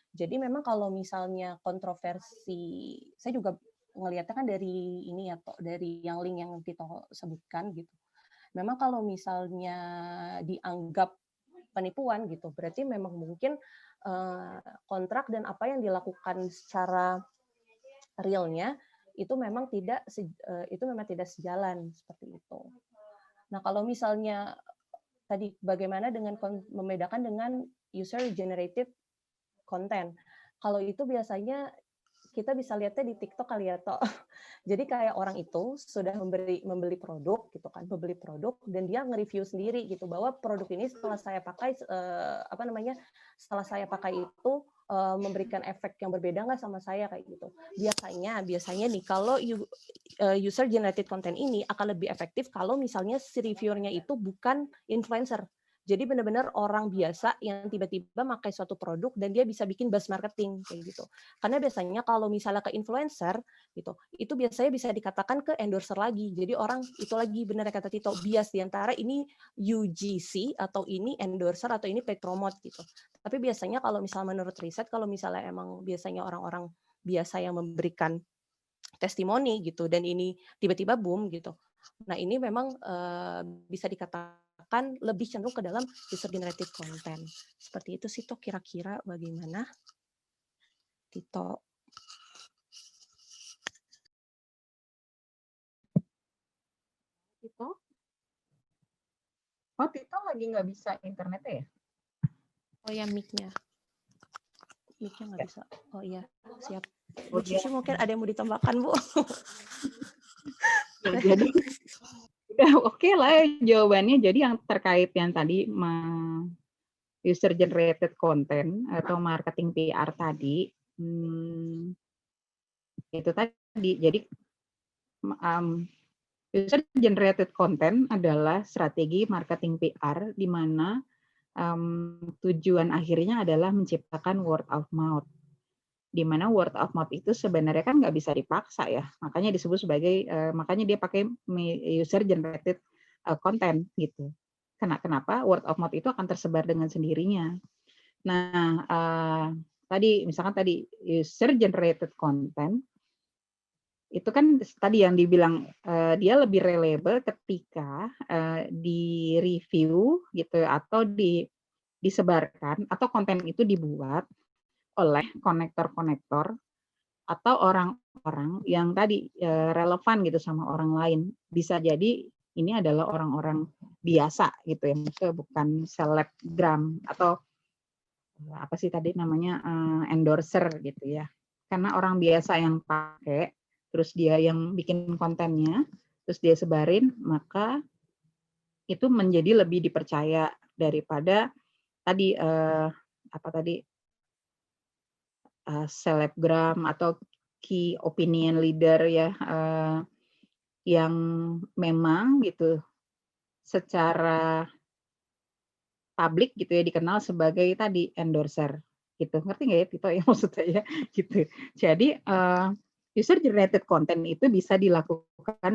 Jadi memang kalau misalnya kontroversi, saya juga ngelihatnya kan dari ini ya, dari yang link yang Tito sebutkan gitu. Memang kalau misalnya dianggap penipuan gitu, berarti memang mungkin kontrak dan apa yang dilakukan secara realnya itu memang tidak sejalan seperti itu. Nah, kalau misalnya tadi bagaimana dengan membedakan dengan user generated content? Kalau itu biasanya kita bisa lihatnya di TikTok kali ya, Tok. Jadi kayak orang itu sudah membeli produk gitu kan, membeli produk dan dia nge-review sendiri gitu bahwa produk ini setelah saya pakai setelah saya pakai itu memberikan efek yang berbeda nggak sama saya kayak gitu. Biasanya nih kalau user generated content ini akan lebih efektif kalau misalnya si reviewernya itu bukan influencer. Jadi benar-benar orang biasa yang tiba-tiba pakai suatu produk dan dia bisa bikin buzz marketing kayak gitu. Karena biasanya kalau misalnya ke influencer gitu, itu biasanya bisa dikatakan ke endorser lagi. Jadi orang itu lagi benar kata Tito, bias diantara ini UGC atau ini endorser atau ini paid promote gitu. Tapi biasanya kalau misalnya menurut riset, kalau misalnya emang biasanya orang-orang biasa yang memberikan testimoni gitu, dan ini tiba-tiba boom gitu. Nah ini memang bisa dikatakan lebih cenderung ke dalam user generated content. Seperti itu sih, Tok, kira-kira bagaimana, Tito? Tito? Oh, Tito lagi nggak bisa internetnya ya? Oh ya, mic-nya nggak bisa. Oh iya, siap. Oh, Bu Cici mungkin ada yang mau ditambahkan, Bu? Ya, jadi udah oke lah jawabannya. Jadi yang terkait yang tadi user generated content atau marketing PR tadi, itu tadi. Jadi user generated content adalah strategi marketing PR di mana tujuan akhirnya adalah menciptakan word of mouth. Di mana word of mouth itu sebenarnya kan nggak bisa dipaksa ya, makanya disebut sebagai makanya dia pakai user generated content gitu. Kenapa? Word of mouth itu akan tersebar dengan sendirinya. Nah, tadi misalkan tadi user generated content itu kan tadi yang dibilang dia lebih reliable ketika di review gitu atau disebarkan atau konten itu dibuat oleh konektor-konektor atau orang-orang yang tadi relevan gitu sama orang lain. Bisa jadi ini adalah orang-orang biasa gitu ya, maksudnya bukan selebgram atau apa sih tadi namanya endorser gitu ya. Karena orang biasa yang pakai, terus dia yang bikin kontennya, terus dia sebarin, maka itu menjadi lebih dipercaya daripada tadi apa tadi selebgram atau key opinion leader ya yang memang gitu secara publik gitu ya dikenal sebagai tadi endorser gitu. Ngerti nggak ya Tito ya maksud saya gitu. Jadi user generated content itu bisa dilakukan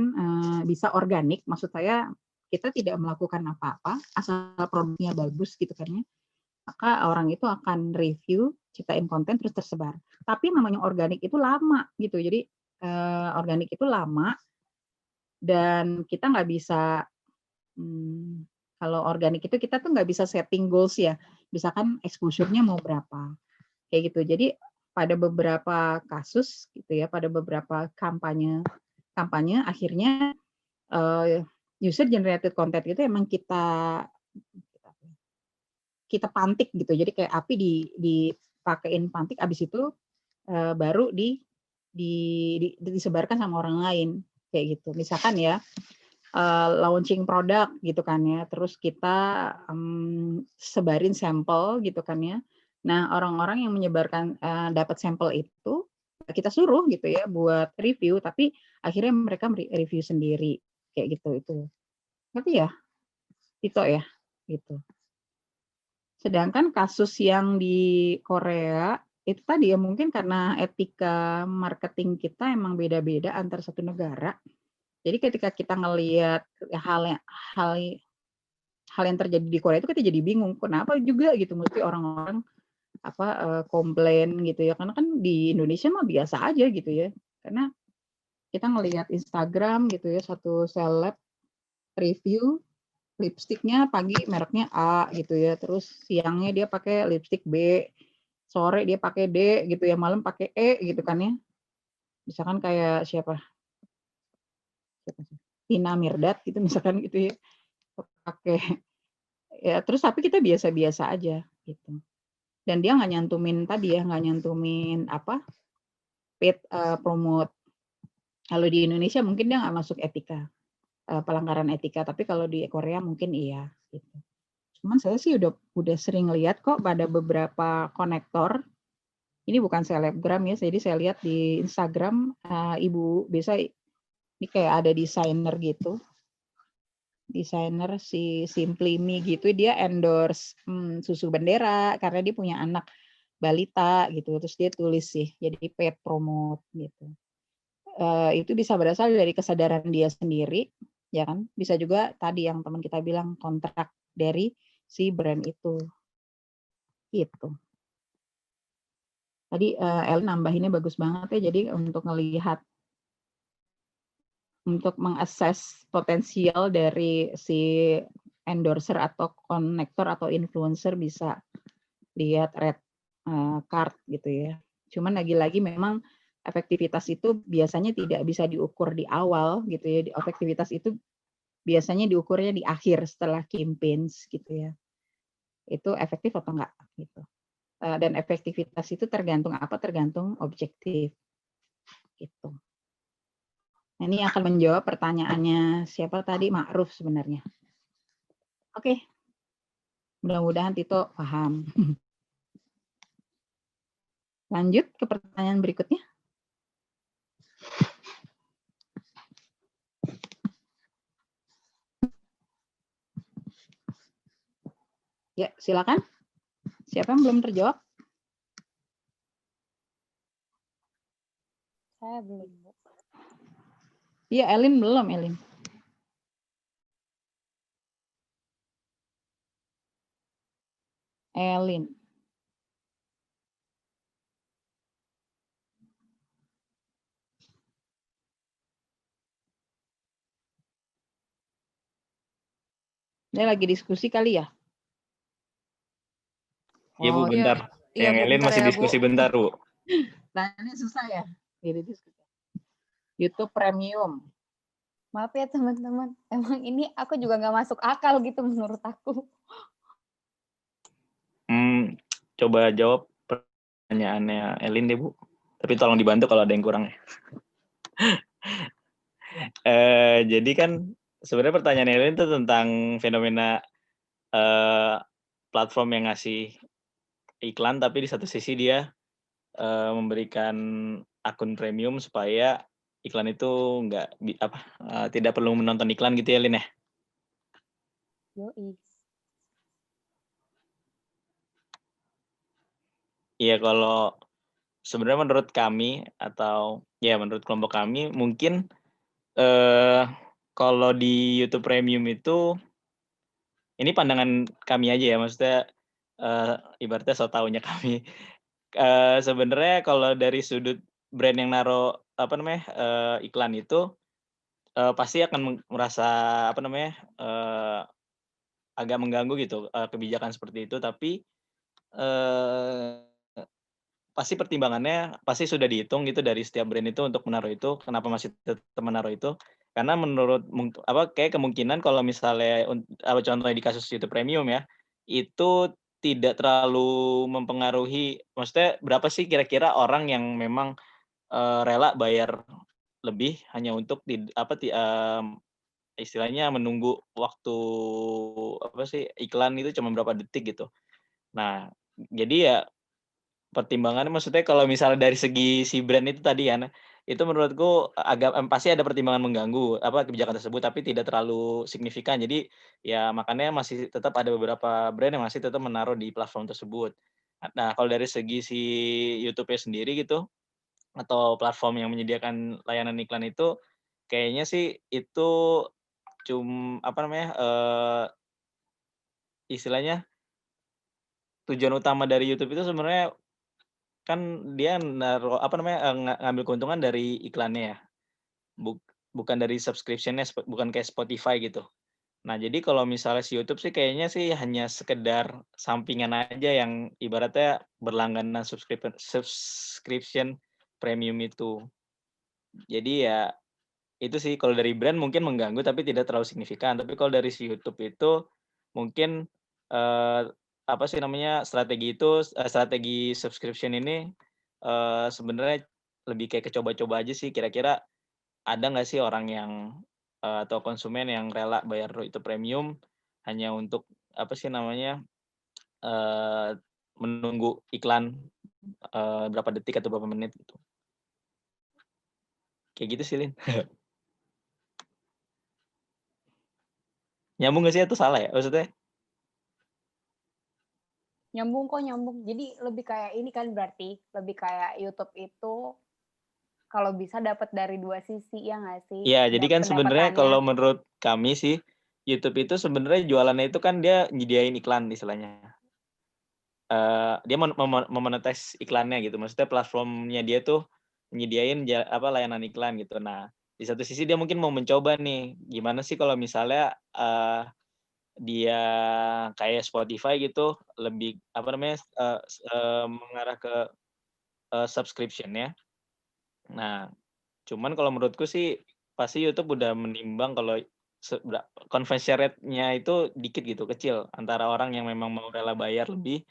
bisa organik, maksud saya kita tidak melakukan apa-apa asal produknya bagus gitu kan ya. Maka orang itu akan review, ciptain konten terus tersebar. Tapi namanya organik itu lama gitu. Jadi organik itu lama dan kita nggak bisa kalau organik itu kita tuh nggak bisa setting goals ya. Misalkan exposure-nya mau berapa. Kayak gitu. Jadi pada beberapa kasus gitu ya, pada beberapa kampanye akhirnya user generated content itu emang kita pantik gitu. Jadi kayak api dipakein pantik, abis itu baru disebarkan sama orang lain kayak gitu. Misalkan ya launching produk gitu kan ya, terus kita sebarin sampel gitu kan ya. Nah orang-orang yang menyebarkan dapat sampel itu kita suruh gitu ya buat review, tapi akhirnya mereka review sendiri kayak gitu itu. Ngerti ya? Itu ya gitu. Sedangkan kasus yang di Korea itu tadi ya mungkin karena etika marketing kita emang beda-beda antar satu negara. Jadi ketika kita ngelihat hal yang terjadi di Korea itu kita jadi bingung kenapa juga gitu mesti orang-orang komplain gitu ya, karena kan di Indonesia mah biasa aja gitu ya. Karena kita ngelihat Instagram gitu ya, satu seleb review lipstiknya pagi mereknya A gitu ya, terus siangnya dia pakai lipstik B, sore dia pakai D gitu ya, malam pakai E gitu kan ya. Misalkan kayak siapa sih? Tina Mirdad gitu misalkan gitu ya, pakai ya terus tapi kita biasa-biasa aja gitu. Dan dia nggak nyantumin tadi ya, nggak nyantumin paid promote. Kalau di Indonesia mungkin dia nggak masuk etika, pelanggaran etika, tapi kalau di Korea mungkin iya gitu. Cuman saya sih udah sering lihat kok pada beberapa konektor, ini bukan selebgram ya, jadi saya lihat di Instagram ibu biasa ini kayak ada desainer gitu, desainer si Simply Me gitu, dia endorse susu Bendera karena dia punya anak balita gitu, terus dia tulis sih jadi paid promote gitu. Itu bisa berasal dari kesadaran dia sendiri ya kan, bisa juga tadi yang teman kita bilang kontrak dari si brand itu gitu. Tadi El nambahinnya bagus banget ya, jadi untuk ngelihat untuk mengakses potensial dari si endorser atau konektor atau influencer bisa lihat red card gitu ya. Cuman lagi-lagi memang efektivitas itu biasanya tidak bisa diukur di awal gitu ya. Efektivitas itu biasanya diukurnya di akhir setelah campaigns gitu ya. Itu efektif atau enggak gitu. Dan efektivitas itu tergantung apa? Tergantung objektif gitu. Nah, ini akan menjawab pertanyaannya siapa tadi, Ma'ruf sebenarnya. Oke. Mudah-mudahan Tito paham. Lanjut ke pertanyaan berikutnya. Ya, silakan. Siapa yang belum terjawab? Saya belum, Bu. Iya, Elin belum, Elin. Elin. Dia lagi diskusi kali ya? Iya Bu, Oh, bentar. iya, Yang Bu, Elin bentar masih ya, Bu. diskusi bentar Bu. Nah, ini susah ya. Jadi diskusi. YouTube Premium. Maaf ya teman-teman, emang ini aku juga nggak masuk akal gitu menurut aku. Coba jawab pertanyaannya Elin deh Bu. Tapi tolong dibantu kalau ada yang kurang ya. Jadi kan sebenarnya pertanyaan Elin itu tentang fenomena platform yang ngasih iklan, tapi di satu sisi dia memberikan akun premium supaya iklan itu tidak perlu menonton iklan gitu ya Lin ya? Yoi. Iya, kalau sebenarnya menurut kami atau ya menurut kelompok kami mungkin kalau di YouTube Premium itu ini pandangan kami aja ya, maksudnya ibaratnya so taunya kami. Sebenarnya kalau dari sudut brand yang naruh iklan itu pasti akan merasa agak mengganggu gitu kebijakan seperti itu, tapi pasti pertimbangannya pasti sudah dihitung gitu dari setiap brand itu untuk menaruh itu. Kenapa masih tetap menaruh itu? Karena menurut kayak kemungkinan kalau misalnya contohnya di kasus YouTube Premium ya, itu tidak terlalu mempengaruhi. Maksudnya berapa sih kira-kira orang yang memang rela bayar lebih hanya untuk istilahnya menunggu waktu iklan itu cuma berapa detik gitu. Nah, jadi ya pertimbangannya maksudnya kalau misalnya dari segi si brand itu tadi ya, itu menurutku pasti ada pertimbangan mengganggu kebijakan tersebut, tapi tidak terlalu signifikan. Jadi ya makanya masih tetap ada beberapa brand yang masih tetap menaruh di platform tersebut. Nah, kalau dari segi si YouTube-nya sendiri gitu atau platform yang menyediakan layanan iklan itu kayaknya sih itu istilahnya tujuan utama dari YouTube itu sebenarnya kan dia naruh ngambil keuntungan dari iklannya ya. Bukan dari subscription-nya, bukan kayak Spotify gitu. Nah, jadi kalau misalnya si YouTube sih kayaknya sih hanya sekedar sampingan aja yang ibaratnya berlangganan subscription premium itu. Jadi ya itu sih kalau dari brand mungkin mengganggu tapi tidak terlalu signifikan. Tapi kalau dari si YouTube itu mungkin strategi subscription ini sebenarnya lebih kayak coba-coba aja sih. Kira-kira ada nggak sih orang yang atau konsumen yang rela bayar itu premium hanya untuk menunggu iklan berapa detik atau berapa menit gitu. Kayak gitu sih, Lin. Nyambung nggak sih atau salah ya maksudnya? Nyambung kok, nyambung. Jadi lebih kayak ini kan berarti, lebih kayak YouTube itu kalau bisa dapat dari dua sisi, ya nggak sih? Iya, jadi kan sebenarnya kalau menurut kami sih, YouTube itu sebenarnya jualannya itu kan dia nyediain iklan istilahnya. Dia memonetize iklannya gitu, maksudnya platformnya dia tuh nyediain layanan iklan gitu. Nah, Di satu sisi dia mungkin mau mencoba nih, gimana sih kalau misalnya dia kayak Spotify gitu, lebih apa namanya mengarah ke subscription ya. Nah, cuman kalau menurutku sih pasti YouTube udah menimbang kalau conversion rate-nya itu dikit gitu, kecil antara orang yang memang mau rela bayar lebih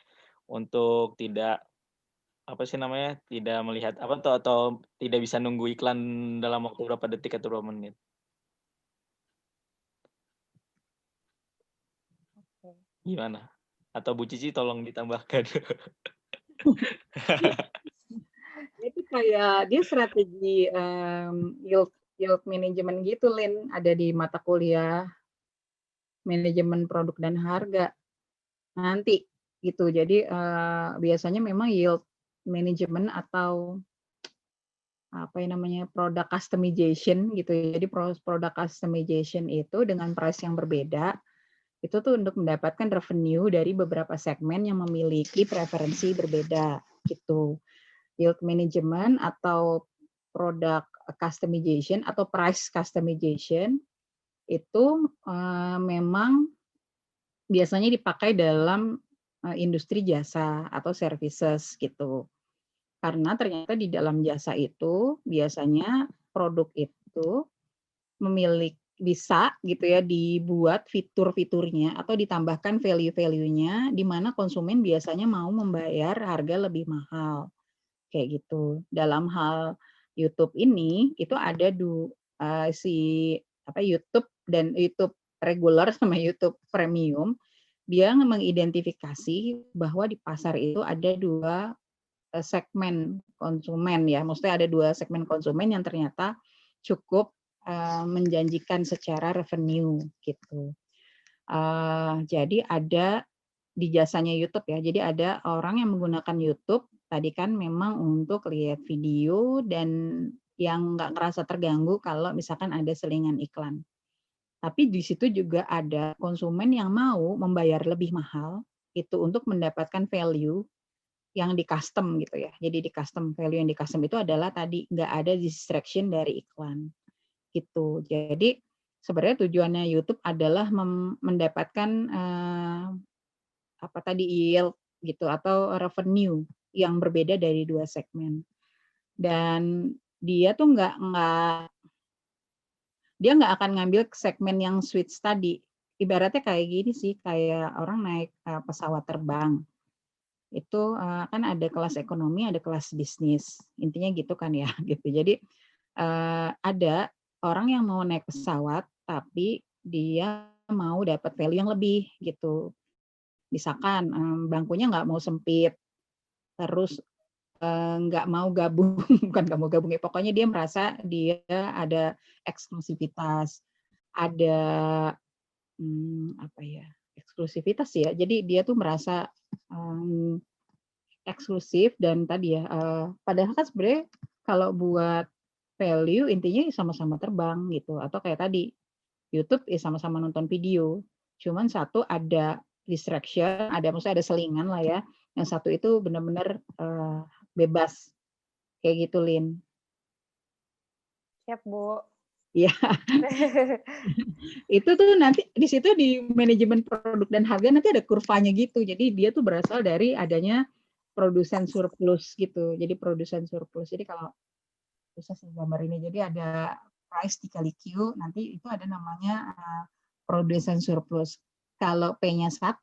untuk tidak apa sih namanya, tidak melihat apa atau tidak bisa nunggu iklan dalam waktu berapa detik atau berapa menit. Gimana? Atau Bu Cici tolong ditambahkan. Itu kayak dia strategi yield management gitu, Lin, ada di mata kuliah manajemen produk dan harga nanti gitu. Jadi biasanya memang yield management atau apa yang namanya product customization gitu. Jadi product customization itu dengan price yang berbeda itu tuh untuk mendapatkan revenue dari beberapa segmen yang memiliki preferensi berbeda gitu. Yield management atau product customization atau price customization itu memang biasanya dipakai dalam industri jasa atau services gitu. Karena ternyata di dalam jasa itu biasanya produk itu bisa gitu ya dibuat fitur-fiturnya atau ditambahkan value-value-nya di mana konsumen biasanya mau membayar harga lebih mahal. Kayak gitu. Dalam hal YouTube ini itu ada YouTube dan YouTube regular sama YouTube premium, dia mengidentifikasi bahwa di pasar itu ada dua segmen konsumen ya. Maksudnya ada dua segmen konsumen yang ternyata cukup menjanjikan secara revenue gitu. Jadi ada di jasanya YouTube ya. Jadi ada orang yang menggunakan YouTube tadi kan memang untuk lihat video dan yang nggak ngerasa terganggu kalau misalkan ada selingan iklan. Tapi di situ juga ada konsumen yang mau membayar lebih mahal itu untuk mendapatkan value yang di custom gitu ya. Jadi di custom value yang di custom itu adalah tadi nggak ada distraction dari iklan gitu. Jadi sebenarnya tujuannya YouTube adalah mendapatkan apa tadi yield gitu atau revenue yang berbeda dari dua segmen. Dan dia tuh dia nggak akan ngambil segmen yang switch tadi. Ibaratnya kayak gini sih, kayak orang naik pesawat terbang. Itu kan ada kelas ekonomi, ada kelas bisnis. Intinya gitu kan ya, gitu. Jadi ada orang yang mau naik pesawat tapi dia mau dapat value yang lebih gitu. Misalkan bangkunya nggak mau sempit, terus nggak mau gabung, bukan nggak mau gabung ya, pokoknya dia merasa dia ada eksklusivitas, ada apa ya, eksklusivitas ya. Jadi dia tuh merasa eksklusif dan tadi ya, padahal kan sebenarnya kalau buat value intinya sama-sama terbang gitu, atau kayak tadi YouTube ya sama-sama nonton video, cuman satu ada distraction, maksudnya ada selingan lah ya, yang satu itu benar-benar bebas kayak gitu, Lin. Siap, Bu. Iya. Itu tuh nanti di situ di manajemen produk dan harga nanti ada kurvanya gitu. Jadi dia tuh berasal dari adanya produsen surplus gitu. Jadi produsen surplus. Jadi kalau bisa sih gambar ini. Jadi ada price dikali Q, nanti itu ada namanya produsen surplus. Kalau P-nya 1,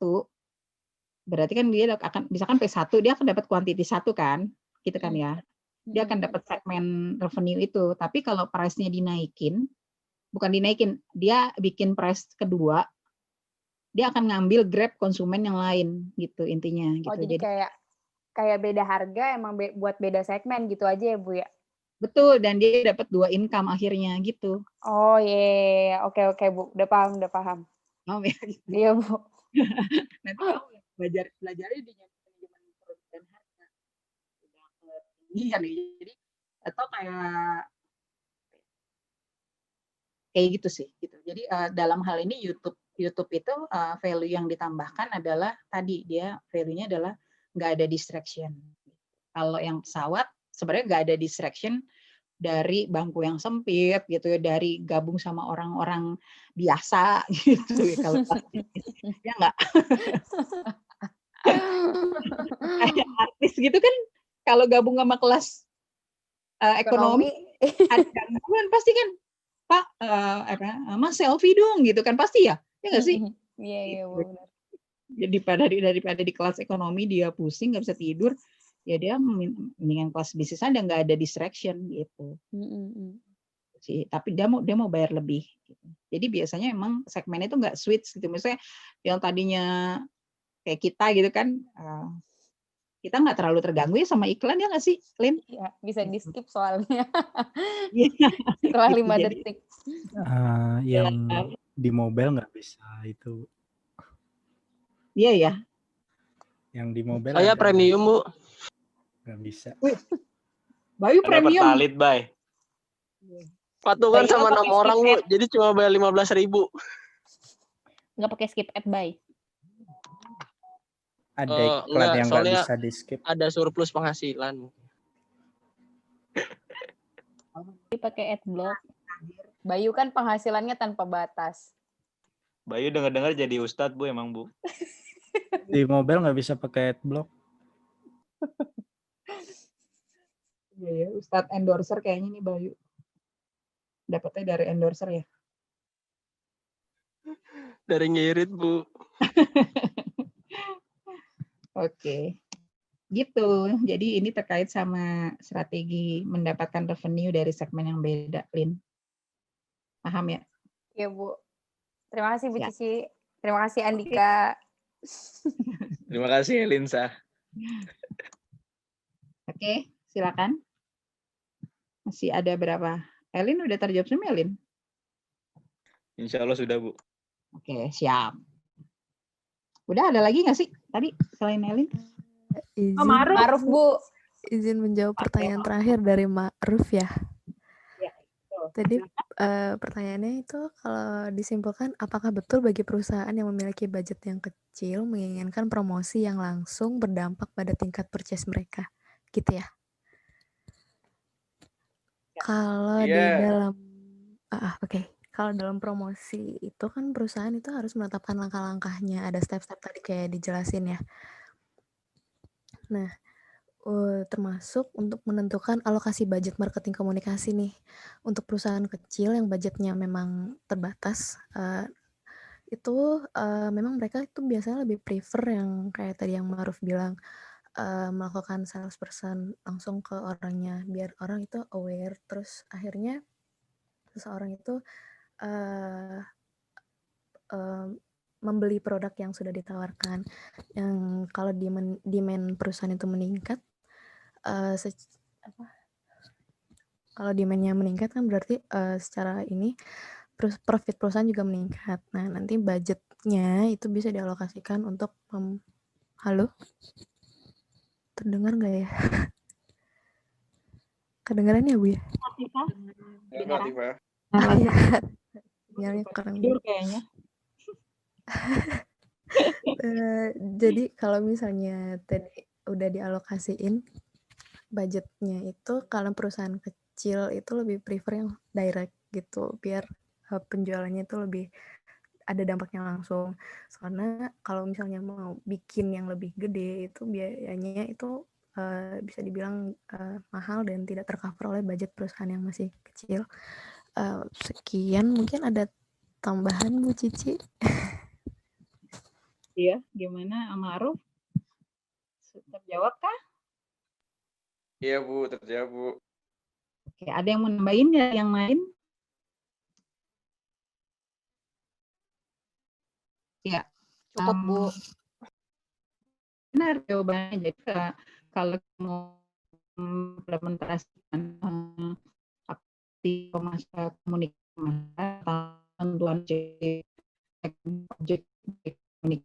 berarti kan dia akan, misalkan P1, dia akan dapat quantity 1 kan, gitu kan ya. Dia akan dapat segmen revenue itu. Tapi kalau price-nya dinaikin, bukan dinaikin, dia bikin price kedua, dia akan ngambil grab konsumen yang lain gitu intinya. Gitu. Oh, jadi kayak beda harga emang buat beda segmen gitu aja ya, Bu ya? Betul, dan dia dapat 2 income akhirnya gitu. Oh iya, oke Bu, udah paham. Oh ya, gitu. Iya Bu. Nanti kamu belajarnya di manajemen produk dan harga. Iya nih, jadi atau kayak gitu sih, gitu. Jadi dalam hal ini YouTube itu value yang ditambahkan adalah tadi dia value-nya adalah nggak ada distraction. Kalau yang pesawat sebenarnya nggak ada distraction dari bangku yang sempit gitu ya, dari gabung sama orang-orang biasa gitu ya kalau kelas bisnis. Ya enggak? Kayak artis gitu kan kalau gabung sama kelas ekonomi ada gangguan pasti kan, Pak, Mas selfie dong gitu kan pasti ya? Ya nggak sih? Iya, Gitu. benar. Jadi daripada di kelas ekonomi dia pusing nggak bisa tidur, ya dia mendingan kelas bisnis aja nggak ada distraction gitu. Sih, tapi dia mau bayar lebih. Gitu. Jadi biasanya emang segmennya itu nggak switch gitu. Misalnya yang tadinya kayak kita gitu kan, kita nggak terlalu terganggu ya sama iklan ya nggak sih, Lin? Iya, bisa di skip soalnya. Iya. Setelah Gitu, 5 jadi, detik. Yang di mobile nggak bisa itu. Iya ya. Yang di mobile Saya ada. premium, Bu. Nggak bisa. Wih, Bayu Ada premium. pertalit, Bay. Patungan Bayu sama nggak 6 pakai orang, skip Bu. ad. Jadi cuma bayar 15.000. Nggak pakai skip ad, Bay. Ada iklan Enggak, yang nggak soalnya bisa di skip. ada surplus penghasilan. Jadi pakai ad block. Bayu kan penghasilannya tanpa batas. Bayu dengar-dengar jadi ustadz, Bu, emang, Bu. Di mobile nggak bisa pakai adblock. Iya, Ustadz endorser kayaknya nih Bayu. Dapatnya dari endorser ya. Dari ngirit, Bu. Oke. Gitu. Jadi ini terkait sama strategi mendapatkan revenue dari segmen yang beda, Lin. Paham ya? Iya, Bu. Terima kasih, Bu Ya. Cici. Terima kasih, Andika. Terima kasih, Linsa. Oke, silakan. Masih ada berapa? Elin udah terjawab semua, Elin? Insya Allah sudah, Bu. Oke, siap. Udah ada lagi nggak sih tadi selain Elin? Izin, Ma'ruf, Bu. Izin menjawab pertanyaan terakhir dari Ma'ruf ya. Ya, betul. Tadi pertanyaannya itu kalau disimpulkan, apakah betul bagi perusahaan yang memiliki budget yang kecil menginginkan promosi yang langsung berdampak pada tingkat purchase mereka? Gitu ya? Kalau di dalam, oke. Kalau dalam promosi itu kan perusahaan itu harus menetapkan langkah-langkahnya, ada step-step tadi kayak dijelasin ya. Nah, termasuk untuk menentukan alokasi budget marketing komunikasi nih. Untuk perusahaan kecil yang budgetnya memang terbatas, itu memang mereka itu biasanya lebih prefer yang kayak tadi yang Ma'ruf bilang, melakukan salesperson langsung ke orangnya, biar orang itu aware, terus akhirnya seseorang itu membeli produk yang sudah ditawarkan. Yang kalau demand perusahaan itu meningkat, kalau demand-nya meningkat kan berarti secara ini profit perusahaan juga meningkat. Nah, nanti budgetnya itu bisa dialokasikan untuk halo? Terdengar nggak ya? Kedengaran ya, Bu ya? Tifa. Sinyalnya kurang. Tidur kayaknya. Jadi kalau misalnya tadi udah dialokasiin budgetnya itu, kalau perusahaan kecil itu lebih prefer yang direct gitu, biar penjualannya itu lebih ada dampaknya langsung. Karena kalau misalnya mau bikin yang lebih gede itu biayanya itu bisa dibilang mahal dan tidak tercover oleh budget perusahaan yang masih kecil. Sekian, mungkin ada tambahan Bu Cici. Iya, gimana Ma'ruf? Terjawab kah? Iya, Bu, terjawab, Bu. Oke, ada yang mau nambahin nggak yang lain? Ya. Cukup, Bu. Benar jawabannya. Jadi kalau mau implementasikan aktif masa komunikasi tentuan objek komunikasi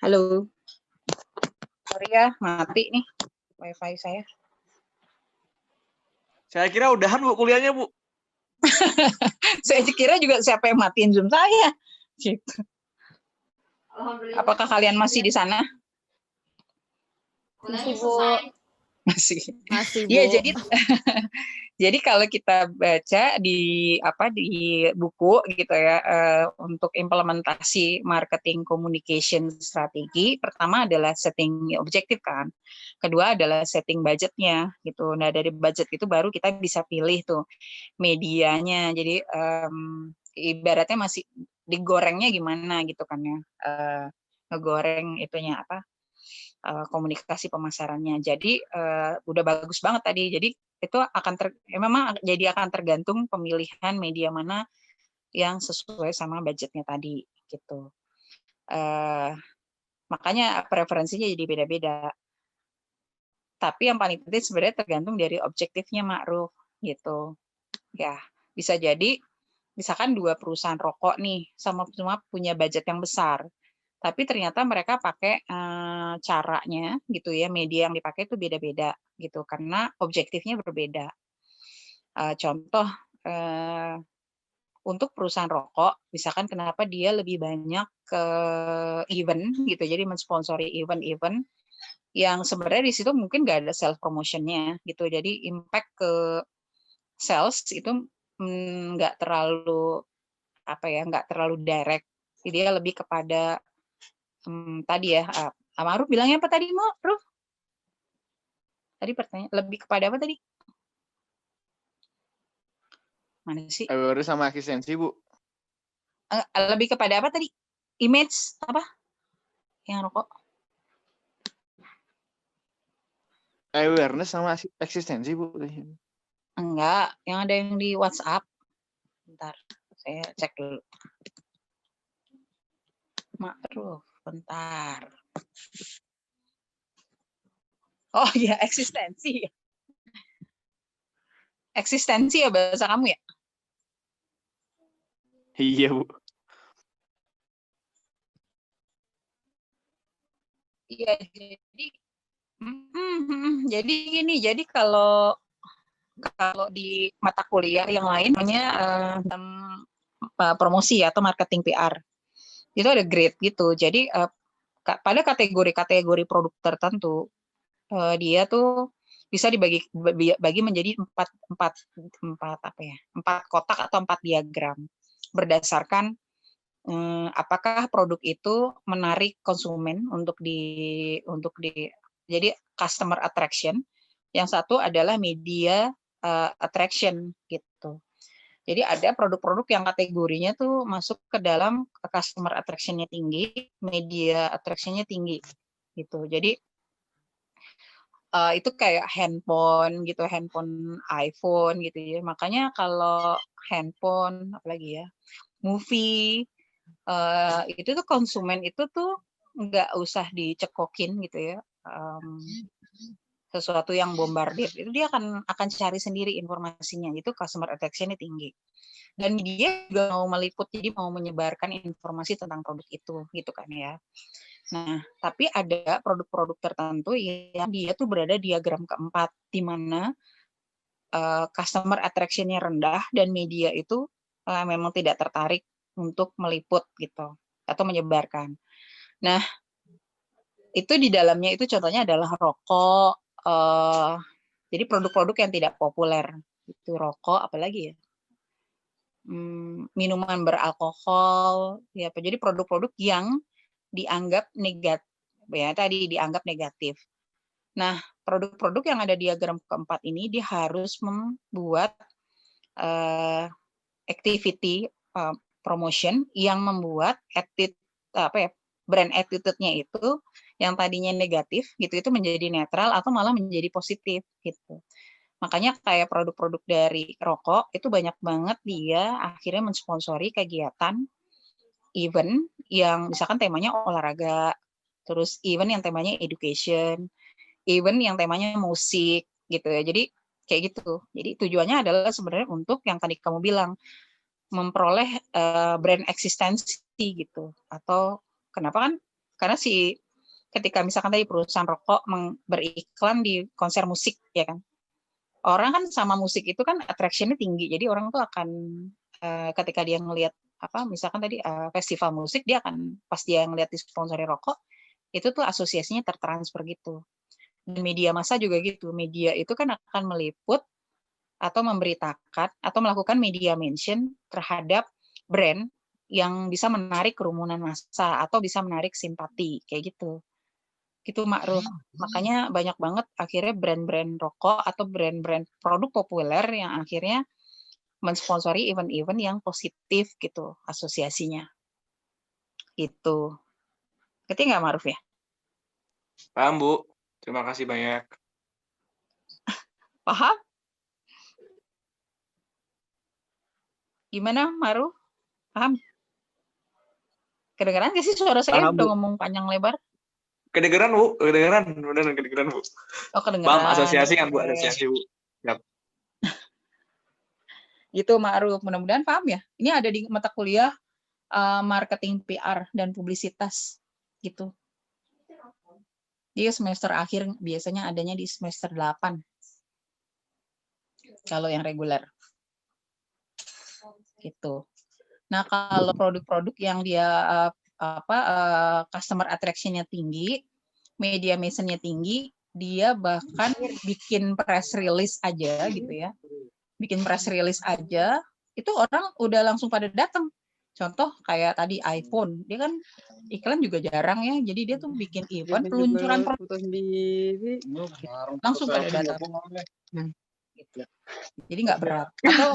Halo. Sorry ya, mati nih wifi saya. Saya kira udahan Bu kuliahnya Bu. Saya kira juga siapa yang matiin Zoom saya. Gitu. Apakah kalian masih di sana? Masih Bu. Masih. Masih Bu. Iya, jadi kalau kita baca di buku gitu ya, untuk implementasi marketing communication strategi, pertama adalah setting objektif kan. Kedua adalah setting budgetnya gitu. Nah, dari budget itu baru kita bisa pilih tuh medianya. Jadi ibaratnya masih digorengnya gimana gitu kan ya. Ngegoreng itunya komunikasi pemasarannya. Jadi udah bagus banget tadi. Jadi itu memang jadi akan tergantung pemilihan media mana yang sesuai sama budgetnya tadi gitu. Makanya preferensinya jadi beda-beda. Tapi yang paling penting sebenarnya tergantung dari objektifnya Ma'ruf gitu. Ya, bisa jadi misalkan 2 perusahaan rokok nih sama-sama punya budget yang besar. Tapi ternyata mereka pakai caranya gitu ya, media yang dipakai itu beda-beda gitu karena objektifnya berbeda. Contoh untuk perusahaan rokok, misalkan kenapa dia lebih banyak ke event gitu, jadi mensponsori event-event yang sebenarnya di situ mungkin nggak ada self promotionnya gitu, jadi impact ke sales itu nggak terlalu nggak terlalu direct, jadi dia lebih kepada tadi ya, Ma'ruf bilangnya apa tadi, Ma'ruf? Tadi pertanyaan, lebih kepada apa tadi? Mana sih? Awareness sama eksistensi, Bu. Lebih kepada apa tadi? Image apa? Yang rokok? Awareness sama eksistensi, Bu. Enggak, yang ada yang di WhatsApp. Bentar, saya cek dulu. Ma'ruf. Bentar. Oh iya, eksistensi. Eksistensi ya bahasa kamu ya? Iya, Bu. Iya, jadi gini, jadi kalau di mata kuliah yang lain namanya promosi atau marketing PR. Itu ada grade gitu. Jadi pada kategori-kategori produk tertentu dia tuh bisa dibagi menjadi empat kotak atau 4 diagram berdasarkan apakah produk itu menarik konsumen untuk jadi customer attraction. Yang satu adalah media attraction gitu. Jadi ada produk-produk yang kategorinya tuh masuk ke dalam customer attraction-nya tinggi, media attraction-nya tinggi gitu. Jadi itu kayak handphone gitu, handphone iPhone gitu ya. Makanya kalau handphone apalagi ya, movie itu tuh konsumen itu tuh nggak usah dicekokin gitu ya. Sesuatu yang bombardir itu dia akan cari sendiri informasinya, itu customer attraction-nya tinggi. Dan dia juga mau meliput, jadi mau menyebarkan informasi tentang produk itu gitu kan ya. Nah, tapi ada produk-produk tertentu yang dia tuh berada diagram keempat, di mana customer attraction-nya rendah dan media itu memang tidak tertarik untuk meliput gitu atau menyebarkan. Nah, itu di dalamnya itu contohnya adalah rokok, jadi produk-produk yang tidak populer itu rokok, apalagi ya, minuman beralkohol, ya. Jadi produk-produk yang dianggap negatif, ya tadi dianggap negatif. Nah, produk-produk yang ada diagram keempat ini dia harus membuat activity promotion yang membuat brand attitude-nya itu yang tadinya negatif gitu itu menjadi netral atau malah menjadi positif gitu. Makanya kayak produk-produk dari rokok itu banyak banget dia akhirnya mensponsori kegiatan event yang misalkan temanya olahraga, terus event yang temanya education, event yang temanya musik gitu ya. Jadi kayak gitu. Jadi tujuannya adalah sebenarnya untuk yang tadi kamu bilang memperoleh brand eksistensi gitu. Atau kenapa kan Karena ketika misalkan tadi perusahaan rokok beriklan di konser musik, ya kan, orang kan sama musik itu kan attraction-nya tinggi, jadi orang tuh akan ketika dia ngelihat misalkan tadi festival musik, dia akan pas dia ngelihat disponsori rokok, itu tuh asosiasinya tertransfer gitu. Dan media massa juga gitu, media itu kan akan meliput atau memberitakan atau melakukan media mention terhadap brand yang bisa menarik kerumunan massa atau bisa menarik simpati, kayak gitu. Gitu, Ma'ruf. Makanya banyak banget akhirnya brand-brand rokok atau brand-brand produk populer yang akhirnya mensponsori event-event yang positif gitu asosiasinya. Gitu. Ngerti nggak, Ma'ruf ya? Paham, Bu. Terima kasih banyak. Paham? Gimana, Ma'ruf? Paham? Kedengeran nggak sih suara saya Paham, udah Bu. ngomong panjang lebar? Kedengeran, Bu. Kedengeran. Beneran kedengeran, Bu. Oh, kedengeran. Paham, asosiasi kan, Bu. Oke. Asosiasi, Bu. Yap. Gitu, Ma'ruf. Mudah-mudahan paham ya. Ini ada di mata kuliah marketing PR dan publisitas gitu. Dia semester akhir biasanya adanya di semester 8. Kalau yang reguler. Gitu. Nah, kalau produk-produk yang dia customer attraction-nya tinggi, media mention-nya tinggi, dia bahkan bikin press release aja gitu ya. Bikin press release aja, itu orang udah langsung pada datang. Contoh kayak tadi iPhone, dia kan iklan juga jarang ya, jadi dia tuh bikin event peluncuran produk sendiri, langsung pada datang. Gitu. Jadi nggak berat. Atau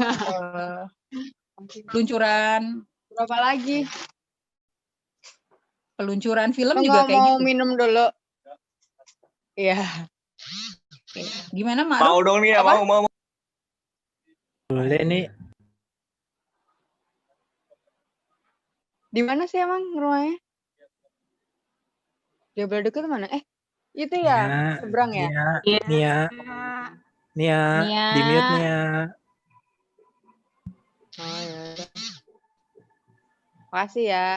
peluncuran Berapa lagi? Peluncuran film Lo juga nggak kayak mau gitu. minum dulu? Iya. Gimana, Mak? Mau dong nih ya, mau. Boleh nih. Di mana sih emang rumahnya? Dia deket mana? Itu ya, seberang ya? Nia, di mute Nia. Oh ya. Makasih ya.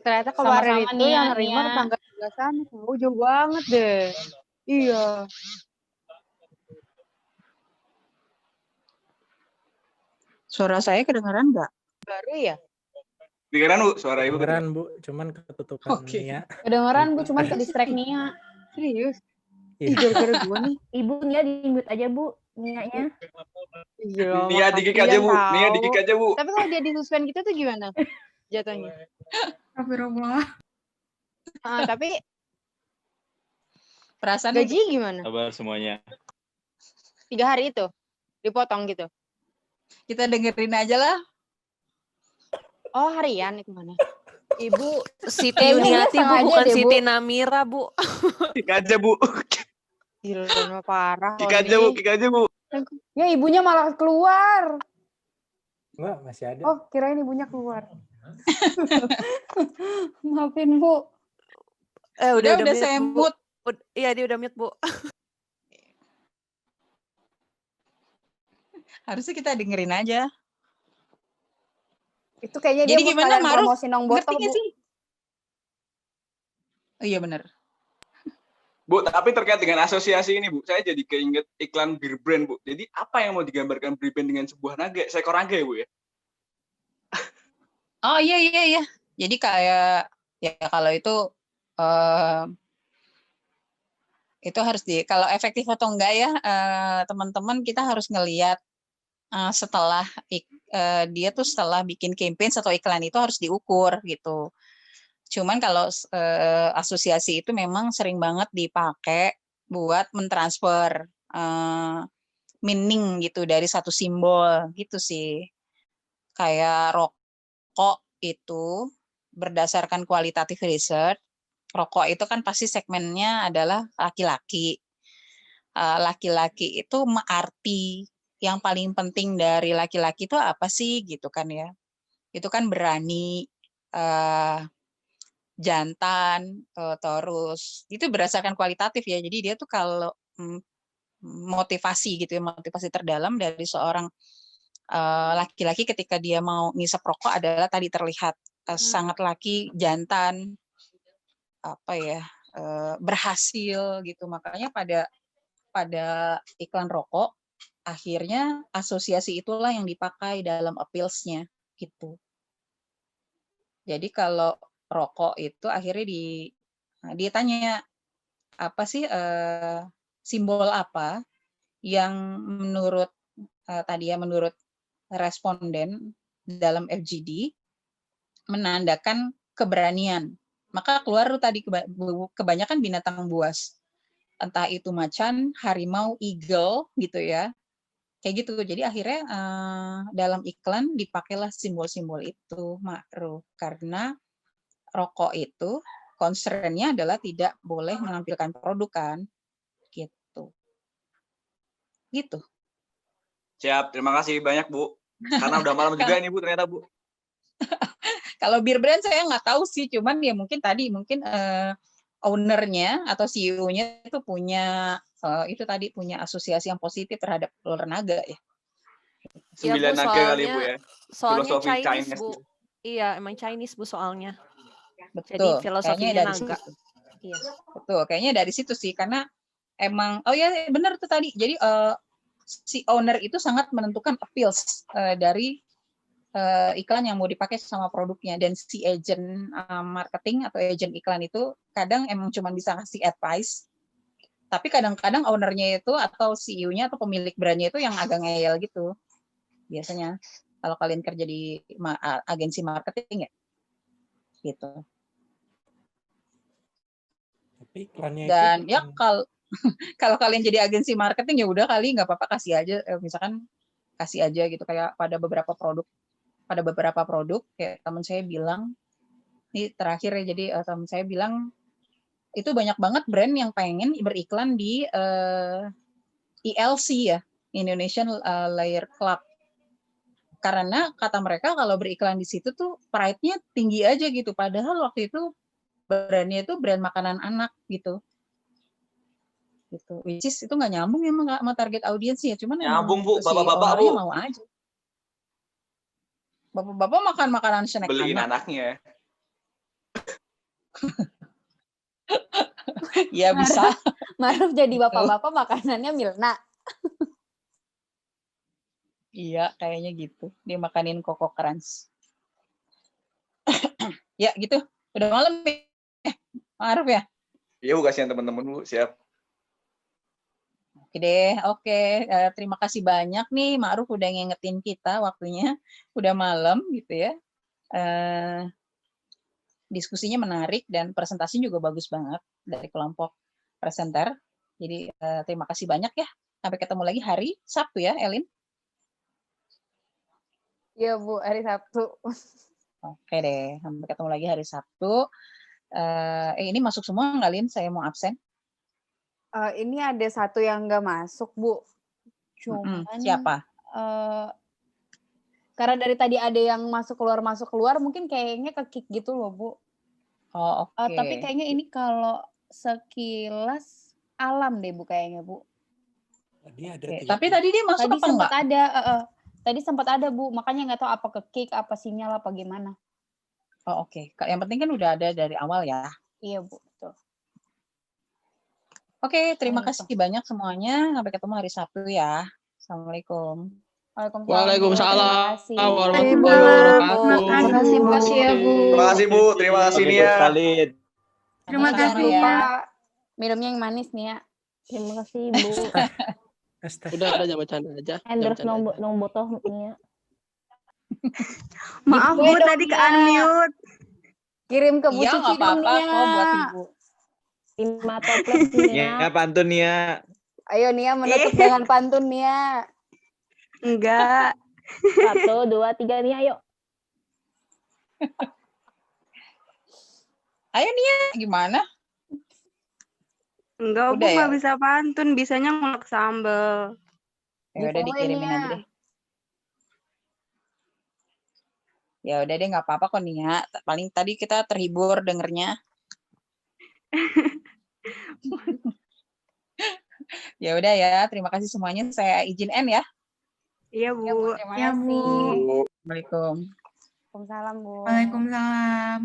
Ternyata kemarin Sama-sama, itu Nia, yang nerima Nia. tetangga sebelah sana. Jauh banget deh. Iya. Suara saya kedengeran nggak? Baru ya? Kedengeran, Bu. Suara Ibu Kedengeran, Bu. Cuman ketutupan Nia. Kedengeran, Bu, cuman ke distract Nia. Serius? Iya. Gara-gara gue nih. Ibu Nia di-mute aja, Bu. Nia-nya. Iya, Nia di-kick aja, Bu. Nia di-kick aja, Bu. Tapi kalau dia di-suspend gitu tuh gimana? Jatuhnya. Astagfirullah. Tapi perasaan gaji gimana? Sabar semuanya. 3 hari itu? Dipotong gitu? Kita dengerin aja lah. Oh, harian itu mana? Ibu Siti Kayaknya Yuniati, dia Bu, sengaja bukan deh, Bu. Siti Namira, Bu. Kick aja, Bu. Gila, parah. Kick aja, Bu. Kick aja, Bu. Ya, ibunya malah keluar. Enggak, masih ada. Oh, kirain ibunya keluar. Maafin, Bu. Udah mute, saya Bu. mute. Iya, dia udah mute, Bu. Harusnya kita dengerin aja. Itu kayaknya Jadi dia mau gimana, sekalian Ma'ruf? promosi nong Ngerti botol, nggak Bu. sih? Oh, iya benar. Bu, tapi terkait dengan asosiasi ini, Bu, saya jadi keinget iklan bir brand, Bu. Jadi apa yang mau digambarkan bir brand dengan sebuah naga? Seekor naga ya, Bu ya? Oh iya. Jadi kayak ya kalau itu harus kalau efektif atau enggak ya, teman-teman kita harus ngelihat setelah dia tuh setelah bikin campaign atau iklan itu harus diukur gitu. Cuman kalau asosiasi itu memang sering banget dipakai buat mentransfer meaning gitu dari satu simbol gitu sih. Kayak rokok itu berdasarkan kualitatif research, rokok itu kan pasti segmennya adalah laki-laki. Laki-laki itu arti yang paling penting dari laki-laki itu apa sih gitu kan ya. Itu kan berani, jantan, terus itu berdasarkan kualitatif ya. Jadi dia tuh kalau motivasi gitu ya, motivasi terdalam dari seorang laki-laki ketika dia mau ngisep rokok adalah tadi terlihat sangat laki, jantan, apa ya, berhasil gitu. Makanya pada iklan rokok akhirnya asosiasi itulah yang dipakai dalam appeals-nya gitu. Jadi kalau rokok itu akhirnya dia tanya apa sih simbol apa yang menurut menurut responden dalam FGD menandakan keberanian. Maka keluar tadi kebanyakan binatang buas. Entah itu macan, harimau, eagle gitu ya. Kayak gitu. Jadi akhirnya dalam iklan dipakailah simbol-simbol itu, Ma'ruf. Karena rokok itu concern-nya adalah tidak boleh menampilkan produk kan. Gitu. Gitu. Siap, terima kasih banyak Bu. Karena udah malam juga ini Bu ternyata Bu. Kalau beer brand saya nggak tahu sih, cuman ya mungkin owner-nya atau CEO-nya itu punya punya asosiasi yang positif terhadap ular naga ya. 9 Bu, naga kali Bu ya. soalnya Filosofi Chinese Bu. Iya, emang Chinese Bu soalnya. Betul. Jadi filosofinya Kayaknya dari naga. situ. Iya. Betul, kayaknya dari situ sih karena emang benar tuh tadi. Jadi si owner itu sangat menentukan appeals dari iklan yang mau dipakai sama produknya, dan si agent marketing atau agent iklan itu kadang emang cuma bisa ngasih advice, tapi kadang-kadang ownernya itu atau CEO-nya atau pemilik brandnya itu yang agak ngeyel gitu biasanya kalau kalian kerja di agensi marketing ya gitu. Tapi iklannya Dan itu ya kalau kalian jadi agensi marketing ya udah kali nggak apa-apa kasih aja, misalkan kasih aja gitu kayak pada beberapa produk kayak teman saya bilang ini terakhir ya, jadi teman saya bilang itu banyak banget brand yang pengen beriklan di ILC ya, Indonesian Layer Club, karena kata mereka kalau beriklan di situ tuh pride-nya tinggi aja gitu, padahal waktu itu brandnya itu brand makanan anak gitu, which is itu nggak nyambung emang nggak sama target audiens ya, cuman nyambung Bu, si bapak-bapak ownernya Bu. mau aja. Bapak-bapak makan makanan snack Beliin anak. anaknya. Ya bisa. Ma'ruf jadi bapak-bapak makanannya Milna. Iya, kayaknya gitu. Dia makanin Koko Crunch. Ya gitu. Udah malam ya, Ma'ruf ya? Iya Bu, kasihan teman-teman Bu, siap. Oke deh, oke. Terima kasih banyak nih Ma'ruf udah ngingetin kita waktunya. Udah malam gitu ya. Diskusinya menarik dan presentasinya juga bagus banget dari kelompok presenter. Jadi terima kasih banyak ya. Sampai ketemu lagi hari Sabtu ya, Elin. Iya Bu, hari Sabtu. Oke deh, sampai ketemu lagi hari Sabtu. Ini masuk semua nggak, Lin? Saya mau absen. Ini ada satu yang nggak masuk Bu. Cuman siapa? Karena dari tadi ada yang masuk keluar, mungkin kayaknya ke-kick gitu loh Bu. Oh oke. Tapi kayaknya ini kalau sekilas alam deh Bu kayaknya Bu. tadi ada Tapi tadi dia masuk tadi apa sempat enggak? ada, tadi sempat ada Bu, makanya nggak tahu apa ke-kick, apa sinyal, apa gimana. Oh oke. Yang penting kan udah ada dari awal ya. Iya Bu, betul. Oke, terima kasih banyak semuanya. Sampai ketemu hari Sabtu ya. Assalamualaikum. Waalaikumsalam warahmatullahi wabarakatuh. Terima kasih Bu. Ya Bu. Terima kasih Bu, terima kasih Nia. Terima kasih, kasih ya. lupa minumnya yang manis nih ya. Terima kasih Bu. Udah jangan bercanda aja. Endorse nombor toh ya. Maaf Bu, tadi ke unmute. Kirim ke Bu Iya, Cici nggak dong apa-apa Nia. kok buat Ibu. 5 toples Nia. Ya pantun Nia. Ayo Nia menutup dengan pantun Nia. Enggak. 1, 2, 3 Nia ayo. Ayo Nia, gimana? Enggak Bu, Udah ya? nggak bisa pantun, bisanya ngulek sambel. Ya udah dikirimin aja deh. Ya udah deh, nggak apa-apa kok Nia. Paling tadi kita terhibur dengernya. Ya udah ya, terima kasih semuanya. Saya izin end ya. Iya Bu. Ya Bu, terima Iya, kasih. Bu. Assalamualaikum. Waalaikumsalam Bu. Waalaikumsalam.